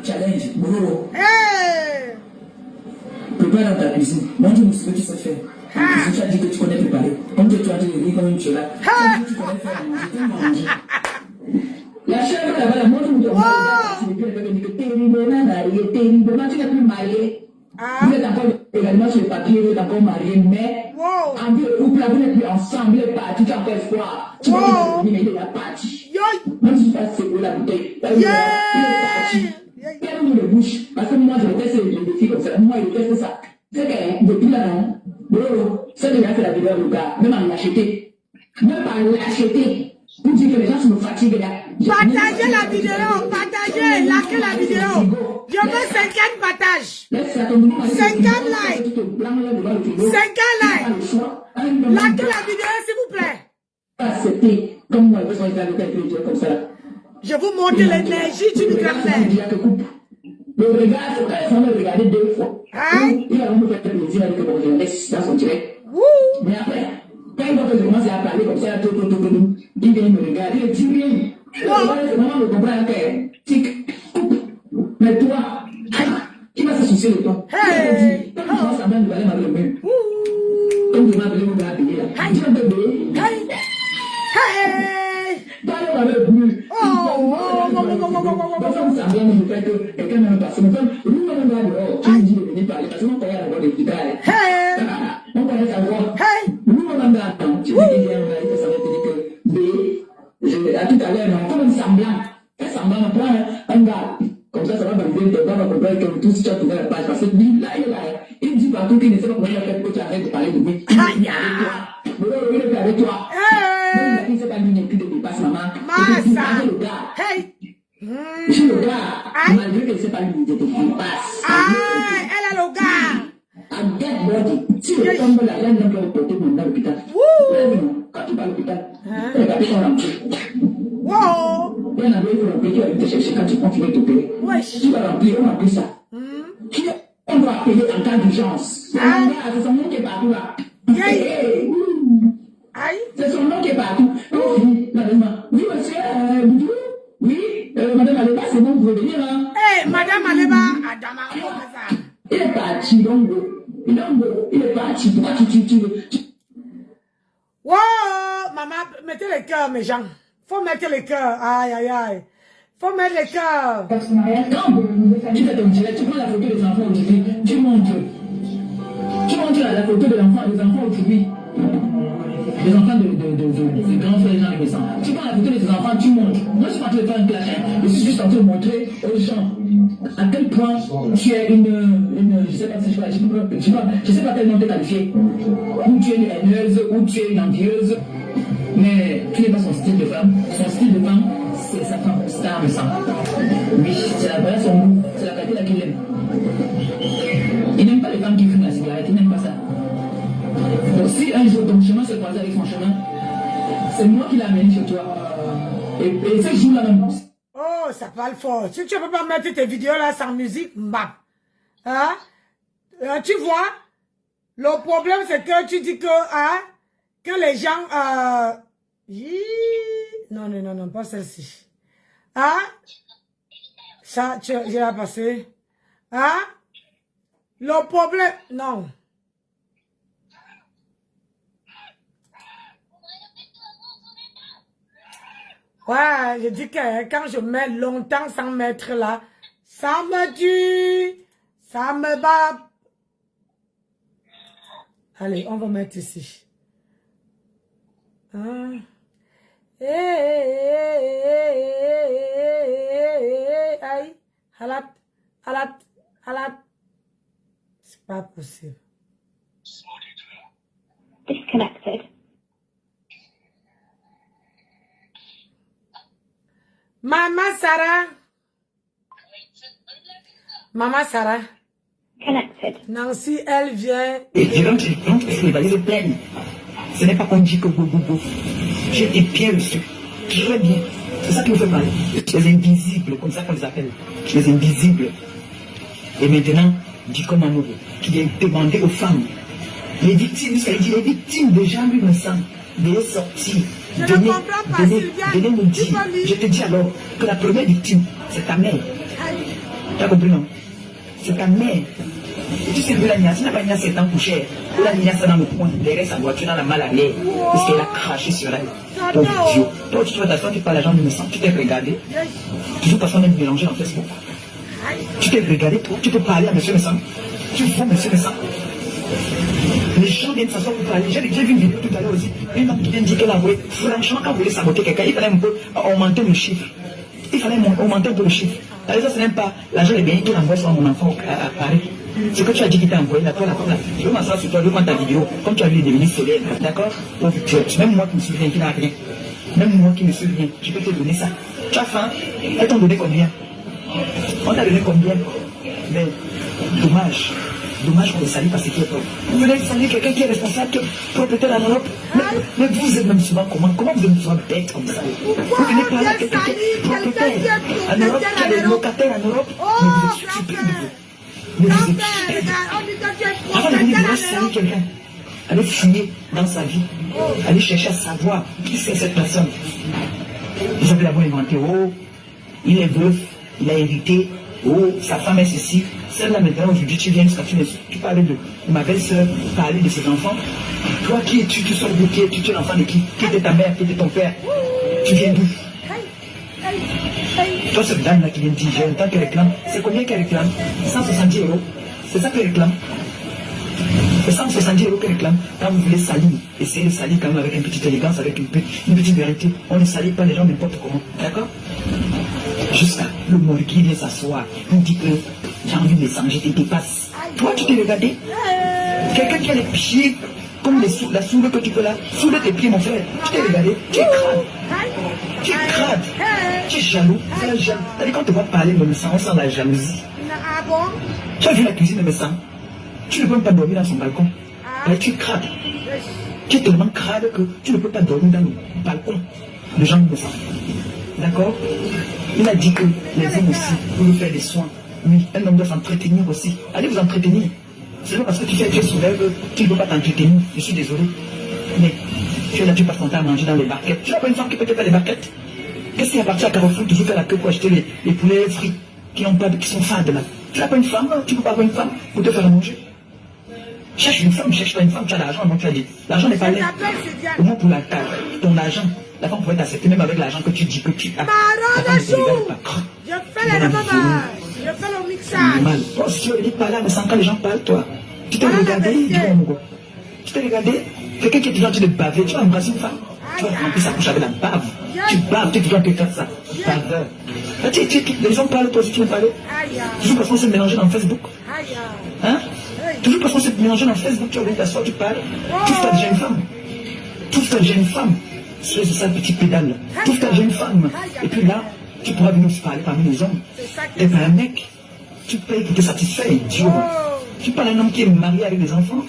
challenge, boulot. Prépare dans ta cuisine. Montre-nous ce que tu sais faire. Si tu as dit que tu connais préparer, comme tu as dit le riz comme une chela, tu connais faire manger. La chèvre là-bas, la montre-nous ton terriblement, tu n'es plus marié. Vous êtes encore également sur le papier, vous êtes encore marié, mais en vie de couple, vous n'êtes plus ensemble, il est parti, tu as encore espoir. Tu vas dire, mais il est parti. Même si tu as secoué la bouteille, il est parti. Quel de bouche, parce que moi je déteste les défis comme ça, moi je déteste ça. C'est que depuis là, non, c'est déjà fait la vidéo le gars, même en l'acheter. Même pas l'acheter. Pour dire que les gens se me fatiguent là. Partagez la vidéo, partagez, likez la vidéo. Je veux 50 partages. 50 likes. 50 likes. Likez la vidéo s'il vous plaît. Accepter, comme moi, je vais faire le comme ça. Je vous montre l'énergie d'une grand-mère. Le regard, il faut me regarder 2 fois. Il va me faire plaisir avec mon jeunesse dans son direct. Mais après, quand il va commencer à parler comme ça, il vient me regarder, il dit rien. Maman me comprend que tic, mais toi, qui va se soucier de toi? Quand tu vas savoir, tu vas aller m'appeler. Comme tu m'as appelé, on va appeler là. Tu vas bébé. À tout à l'heure, comme un semblant. Un semblant, on prend un gars. Comme ça va valider, tu vas comprendre que tout si tu as trouvé la page. Parce que lui, là, il dit partout qu'il ne sait pas comment il a fait que tu arrêtes de parler de lui. Il est avec toi. Il ne sait pas lui non plus de dépasse, maman. J'ai le gars. J'ai le gars. Malgré que ne sait pas lui de dépasse. Elle a le gars. À dead body. Si le tombe là, il y a un homme qui va porter mon dans l'hôpital. Quand tu vas à l'hôpital, regardez ton rempli. Il y a un endroit où il faut remplir, qui va te chercher quand tu continues de t'opérer. Tu vas remplir, on remplit ça. On doit payer en cas d'urgence. C'est son nom qui est partout là. C'est son nom qui est partout. On finit, malheureusement. Oui, monsieur, Boudou. Oui, madame Aleba, c'est bon, vous pouvez venir. Madame Aleba, Adama, ça. Il est parti, donc, il est parti. Pourquoi tu wow, maman, mettez les cœurs, mes gens. Faut mettre les cœurs. Aïe, aïe, aïe. Faut mettre les cœurs. Quand tu fais ton direct, tu prends la photo des enfants aujourd'hui, tu montres la photo des enfants aujourd'hui. Les enfants de grands frères et gens récents. Tu prends la photo de tes enfants, tu montres. Moi, je suis pas en train de faire un clash. Je suis juste en train de montrer aux gens à quel point tu es une je sais pas si je sais pas tellement te qualifier. Ou tu es une haineuse, ou tu es une envieuse. Mais tu n'es pas son style de femme. Son style de femme, c'est sa femme, star de sang. Oui, c'est la vraie son goût, c'est la qualité là qu'il aime. Il n'aime pas les femmes qui fument la cigarette, il n'aime pas ça. Donc si un jour ton chemin se croise avec son chemin, c'est moi qui l'amène chez toi. Et ce jour-là même. Oh, ça parle fort. Si tu ne peux pas mettre tes vidéos là sans musique, mbap. Hein? Tu vois, le problème c'est que tu dis que, que les gens... Non, pas celle-ci. Ça, j'ai la passé. Le problème... Non. Ouais, je dis que quand je mets longtemps sans mettre là, ça me tue, ça me bat. Allez, on va mettre ici. Aïe, halat. C'est pas possible. Disconnected. Maman Sarah. Connected. Nancy, elle vient. Et rentre, parce que les valises pleines. Ce n'est pas qu'on dit que go. J'ai été bien reçu. Très bien. C'est ça qui me fait mal. Les invisibles, comme ça qu'on les appelle. Les invisibles. Et maintenant, dit comme Amoureux, qui vient demander aux femmes Les victimes, il dit les victimes déjà lui me semble des sorties. Donnez nous dire. Je te dis alors que la première victime, c'est ta mère. Tu as compris, non? C'est ta mère. Et tu sais que la niasse n'a pas niasse 7 ans couché. La niasse dans le coin, derrière sa voiture dans la malle à l'air. Parce qu'elle a craché sur elle. Pauvre idiot. Toi, tu vois t'asseoir, tu parles à gens innocents, tu t'es regardé. Toujours parce qu'on est mélangé en Facebook. Tu t'es regardé, toi, tu peux parler à M. Messam. Tu vois M. Messam. Les gens viennent s'asseoir pour parler. J'ai vu une vidéo tout à l'heure aussi. Une homme qui vient dire qu'elle a envoyé. Franchement, quand vous voulez saboter quelqu'un, il fallait un peu augmenter le chiffre. Il fallait augmenter un peu le chiffre. Ça, ce n'est pas l'argent est bien qu'il envoie sur mon enfant à Paris. Ce que tu as dit qu'il t'a envoyé, là, toi, là, je veux m'asseoir sur toi, je veux prendre ta vidéo. Comme tu as vu, il est devenu solaire, d'accord? Même moi qui me suis rien, qui n'a rien. Même moi qui ne suis rien, je peux te donner ça. Tu as faim? Elles t'ont donné combien? On t'a donné combien? Mais, dommage. Dommage qu'on le salue parce qu'il est pauvre. Vous venez saluer quelqu'un qui est responsable, qui est propriétaire en Europe. Mais vous êtes même souvent comment vous êtes souvent bête comme ça? Vous venez parler à quelqu'un qui est propriétaire en Europe, qui est locataire en Europe. Mais vous êtes stupide. Mais vous êtes stupide. Avant de venir saluer quelqu'un, allez fouiller dans sa vie. Allez chercher à savoir qui c'est cette personne. Vous avez d'abord inventé, oh, il est veuf, il a hérité, oh, sa femme est ceci. Celle-là maintenant, aujourd'hui, tu viens jusqu'à tu parlais de ma belle-sœur, parler de ses enfants. Toi, qui es-tu? Tu sors de qui es-tu? Tu es l'enfant de qui? Qui était ta mère? Qui était ton père? Tu viens d'où? Toi, cette dame-là qui vient de dire, j'ai un temps qu'elle réclame. C'est combien qu'elle réclame? 170 €. C'est ça qu'elle réclame. C'est 170 € qu'elle réclame. Quand vous voulez salir, essayez de salir quand même avec une petite élégance, avec une petite vérité. On ne salit pas les gens n'importe comment. D'accord? Jusqu'à le morgue vient s'asseoir. On dit que j'ai envie de descendre, je te dépasse. Toi, tu t'es regardé? Quelqu'un qui a les pieds comme la soude que tu peux là. Soude tes pieds, mon frère. Tu t'es regardé? Tu es crade. Tu es crade. Tu es jaloux. C'est la jalousie. C'est-à-dire quand on te voit parler de me sang, on sent la jalousie. Tu as vu la cuisine de me sang? Tu ne peux même pas dormir dans son balcon. Tu es crade. Tu es tellement crade que tu ne peux pas dormir dans le balcon de gens de sang. D'accord? Il a dit que les hommes aussi peuvent faire des soins. Oui, un homme doit s'entretenir aussi. Allez vous entretenir. C'est pas parce que tu es soulève que tu ne peux pas t'entretenir. Je suis désolé. Mais tu es là, tu passes ton temps à manger dans les barquettes. Tu n'as pas une femme qui peut te faire des barquettes? Qu'est-ce qui est parti à Carrefour toujours faire la queue pour acheter les poulets frits qui sont fades là? Tu n'as pas une femme? Tu ne peux pas avoir une femme pour te faire à manger? Cherche une femme, cherche pas une femme, tu as l'argent, non, tu as dit. L'argent n'est pas là. Au moins pour ton argent, la femme pourrait t'accepter même avec l'argent que tu dis que tu as. Je fais le mixage. Mal. Oh, si tu veux parler, mais sans quand les gens parlent, toi. Tu t'es regardé, tu t'es regardé, quelqu'un qui est toujours en train de baver, tu vas embrasser une femme. Tu vas remplir sa bouche avec la bave. Tu baves, tu dois te faire ça. Baveur. Les gens parlent, toi aussi tu veux parler. Toujours parce qu'on s'est mélangé dans Facebook. Hein? Toujours parce qu'on s'est mélangé dans Facebook, tu as oublié d'asseoir, tu parles. Trouve ta jeune femme. Trouve ta jeune femme. C'est ça le petit pédale. Trouve ta jeune femme. Et puis là, tu pourras venir se parler parmi les hommes. Et pas un mec. Tu payes pour te satisfaire, idiot. Tu parles d'un homme qui est marié avec des enfants,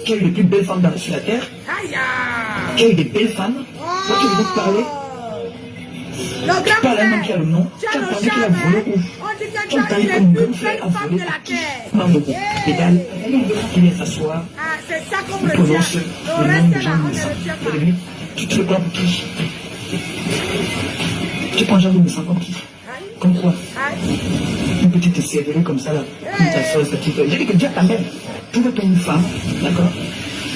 qui a eu les plus belles femmes sur la terre, qui a eu des belles femmes. Toi, tu veux te parler. Tu parles d'un homme qui a le nom. Tu as parlé qu'il a volé ou tu as parlé comme une frère a volé. Non, mais pédale. Il vient s'asseoir. Il prononce le nom des gens innocents. Tu te le prends pour qui? Tu prends Jean-Louis Messam comme qui? Comme quoi? Une petite serverie comme ça là. Une tasseuse, petite. J'ai dit que dis à ta mère, trouve-toi une femme, d'accord?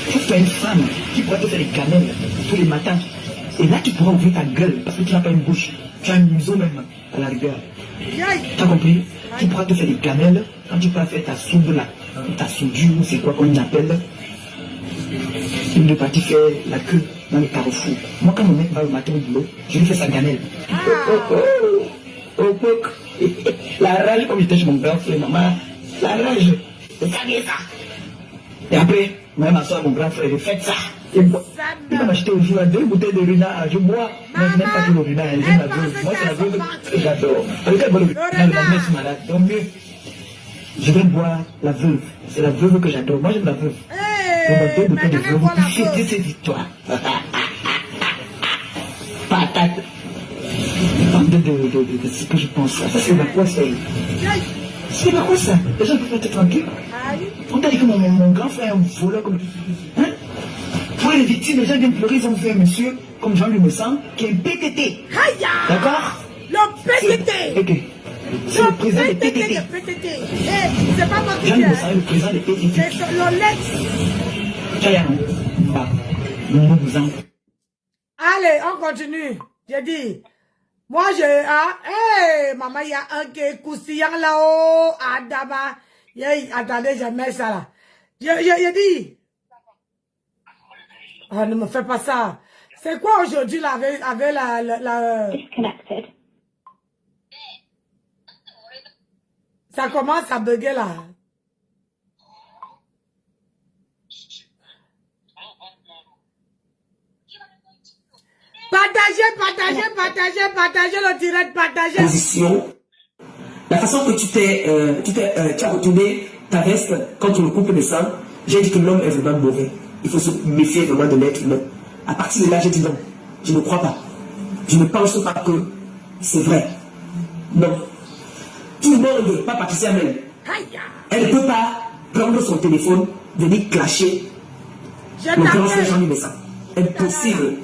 Trouve-toi une femme qui pourra te faire des gamelles tous les matins. Et là tu pourras ouvrir ta gueule parce que tu n'as pas une bouche. Tu as un museau même à la rigueur. Tu as compris? Tu pourras te faire des gamelles quand tu pourras faire ta soude là. Ta soudure, c'est quoi qu'on appelle? Il est parti faire la queue dans les carrefours. Moi, quand mon mec va au matin au boulot, je lui fais sa gamelle. La rage, comme j'étais chez mon grand frère, maman, la rage, c'est ça, ça. Et après, même ma soeur, mon grand frère, il fait ça. Il va m'acheter au jour 2 bouteilles de runa, je bois. Mais je n'aime pas tout le runa, j'aime la veuve. Moi, c'est la veuve que j'adore. Avec elle, le runa, la mère est malade. Donc mieux, je vais boire la veuve. C'est la veuve que j'adore. Moi, j'aime la veuve. On va 2 bouteilles de veuve pour fêter ses victoires. Patate. De ce que je pense. Ça, c'est la poisson. C'est pas quoi ça? Les gens peuvent être tranquilles. On t'a dit que mon grand frère est un voleur comme... Hein? Pour les victimes, les gens viennent pleurer, ils ont fait un monsieur, comme Jean-Louis Messan, qui est un PTT. D'accord? Le PTT. Ok. C'est le président des PTT. C'est pas moi qui Jean-Louis Messan est le président des PTT. C'est l'Olex. Allez, on continue. J'ai dit, moi maman, il y a un qui est coussillant là-haut, Adama. Attendez, jamais ça là. J'ai dit, oh, ne me fais pas ça. C'est quoi aujourd'hui là, avec la... Disconnected. Ça commence à bugger là. Partagez le direct, partagez. Position. La façon que tu as retourné ta veste contre le couple de sang, j'ai dit que l'homme est vraiment mauvais. Il faut se méfier vraiment de l'être humain. À partir de là, j'ai dit non. Je ne crois pas. Je ne pense pas que c'est vrai. Non. Tout le monde, pas Patricia même. Elle ne peut pas prendre son téléphone, venir clasher le grand frère Jean-Louis Messan. Impossible.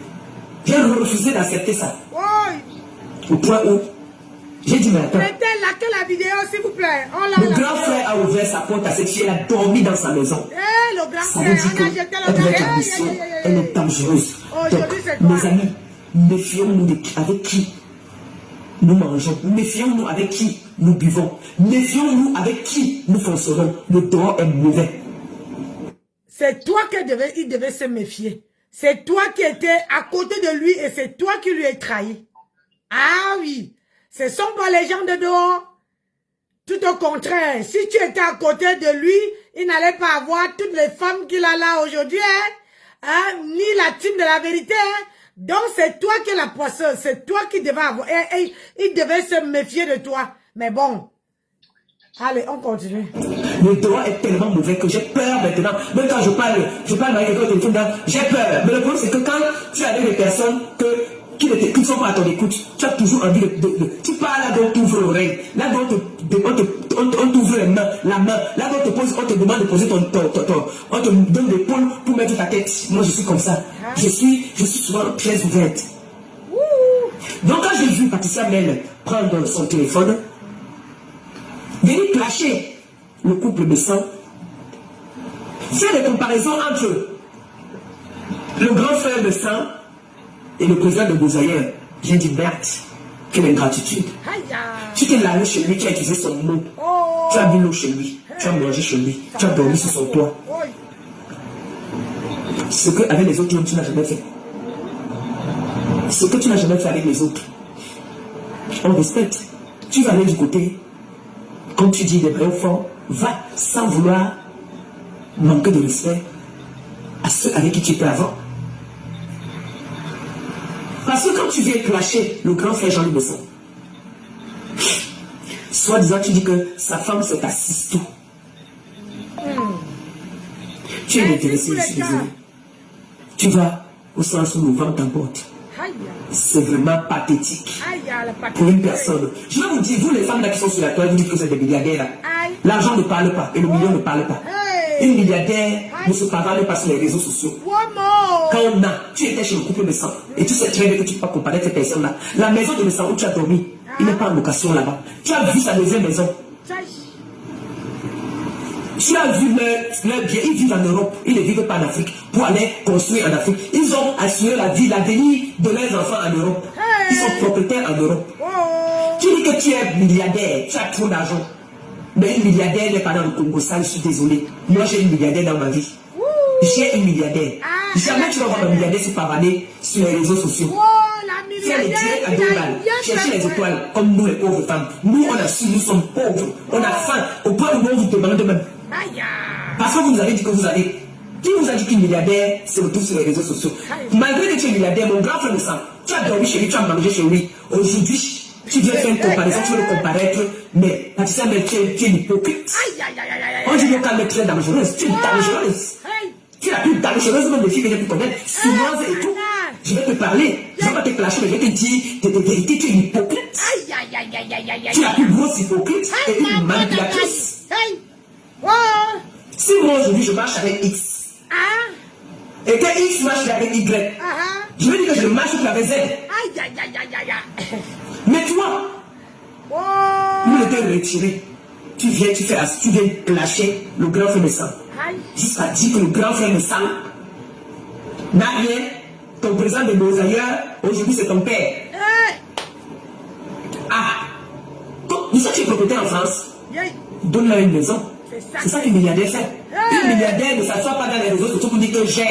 J'ai refusé d'accepter ça. Au point où j'ai dit, mais attends. Mettez la vidéo, s'il vous plaît. Le grand frère a ouvert sa porte à cette fille, elle a dormi dans sa maison. Le grand ça veut dire qu'elle est dangereuse. Donc, mes amis, méfions-nous avec qui nous mangeons. Méfions-nous avec qui nous buvons. Méfions-nous avec qui nous foncerons. Le dehors est mauvais. C'est toi il devait se méfier. C'est toi qui étais à côté de lui et c'est toi qui lui as trahi. Ah oui, ce sont pas les gens de dehors. Tout au contraire, si tu étais à côté de lui, il n'allait pas avoir toutes les femmes qu'il a là aujourd'hui, ni la team de la vérité. Donc c'est toi qui es la poisseuse, c'est toi qui devais avoir. Et il devait se méfier de toi. Mais bon, allez, on continue. Le droit est tellement mauvais que j'ai peur maintenant. Même quand je parle avec quelqu'un au téléphone, j'ai peur. Mais le problème, c'est que quand tu as des personnes qui ne sont pas à ton écoute, tu as toujours envie tu parles là, donc tu ouvres l'oreille. Là, donc on t'ouvre la main. Là, donc on te demande de poser on te donne l'épaule pour mettre ta tête. Moi, je suis comme ça. Je suis souvent pièce ouverte. Donc, quand j'ai vu Patricia Mel prendre son téléphone, venir clasher le couple de sang, faire des comparaisons entre le grand frère de sang et le président de Bozaïen. J'ai dit, merde, quelle ingratitude. Tu t'es allé chez lui, tu as utilisé son mot, tu as bu l'eau chez lui, tu as mangé chez lui, tu as dormi sur son toit. Ce qu'avec les autres hommes, tu n'as jamais fait. Ce que tu n'as jamais fait avec les autres. On respecte. Tu vas aller du côté, comme tu dis, des vrais forts, va sans vouloir manquer de respect à ceux avec qui tu étais avant. Parce que quand tu viens clasher le grand frère Jean-Louis Messan, soi-disant tu dis que sa femme c'est ta sister. Tu es intéressé, je suis désolé. Tu vas au sens où le vent t'emporte. C'est vraiment pathétique pour une personne. Je vais vous dire, vous les femmes là qui sont sur la toile, vous dites que c'est des milliardaires. L'argent ne parle pas et le million ne parle pas. Une milliardaire ne se parle pas sur les réseaux sociaux. Quand tu étais chez le couple de sang et tu sais très bien que tu ne peux pas comparer ces personnes-là. La maison de sang où tu as dormi, il n'est pas en location là-bas. Tu as vu sa deuxième maison. Tu as vu leur bien, ils vivent en Europe, ils ne vivent pas en Afrique pour aller construire en Afrique. Ils ont assuré l'avenir de leurs enfants en Europe. Ils sont propriétaires en Europe. Tu dis que tu es milliardaire, tu as trop d'argent. Mais une milliardaire n'est pas dans le Congo, ça, je suis désolé. Moi, j'ai une milliardaire dans ma vie. J'ai une milliardaire. Jamais tu vas voir un milliardaire se pavaner sur les réseaux sociaux. Faire les directs à 2 balles, chercher les étoiles, comme nous les pauvres femmes. Nous, on a su, nous sommes pauvres, on a faim, au point où on vous demande même. Parce que vous nous avez dit que vous avez. Qui vous a dit qu'une milliardaire se retrouve sur les réseaux sociaux? Malgré que tu es milliardaire, mon grand frère de sang, tu as dormi chez lui, tu as mangé chez lui. Aujourd'hui, tu viens faire une comparaison, tu veux le comparaître, mais Patricia Mel, tu es une hypocrite. On dit que tu es dangereuse, tu es dangereuse. Tu es la plus dangereuse même des filles que j'ai pu connaître, souvent et tout. Je vais te parler, je ne vais pas te clasher, mais je vais te dire des vérités, tu es une hypocrite. Tu es la plus grosse hypocrite et une manipulatrice. Si moi aujourd'hui je marche avec X, et que X marche avec Y, je veux dire que je marche avec Z. Mais toi, nous te retirer. Tu viens clasher le grand frère Messam. Jusqu'à dire que le grand frère Messam n'a rien. Ton président de nos ailleurs, aujourd'hui c'est ton père. Nous sommes propriétaires en France. Donne-leur une maison. C'est ça qu'un milliardaire fait. Un milliardaire ne s'assoit pas dans les réseaux sociaux pour dire que j'ai.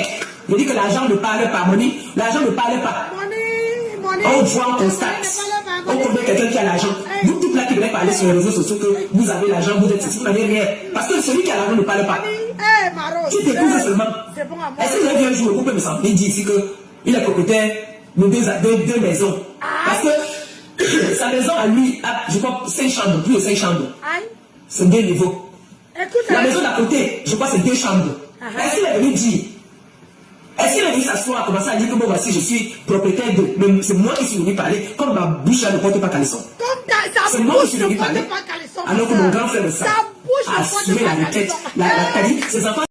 Je dis que l'argent ne parle pas, Moni. L'argent ne parle pas. On voit, on constate. On connaît quelqu'un qui a l'argent. Vous toutes là qui voulez parler sur les réseaux sociaux que vous avez l'argent, vous êtes ici, vous n'avez rien. Parce que celui qui a l'argent ne parle pas. Tu découvres seulement. Est-ce que vous avez vu un jour, vous pouvez me sembler dire ici qu'il est propriétaire de deux maisons. Parce que sa maison à lui a, je crois, 5 chambres, plus de 5 chambres. C'est 2 niveaux. La maison d'à côté, je crois, c'est 2 chambres. Est-ce qu'il est venu dire? Est-ce qu'il est venu s'asseoir, commencer à dire que bon, voici, je suis propriétaire de. Mais c'est moi qui suis venu parler, comme ma bouche ne porte pas caleçon. C'est moi qui suis venu parler. Alors que mon grand frère de ça a assumé la requête. Ses enfants.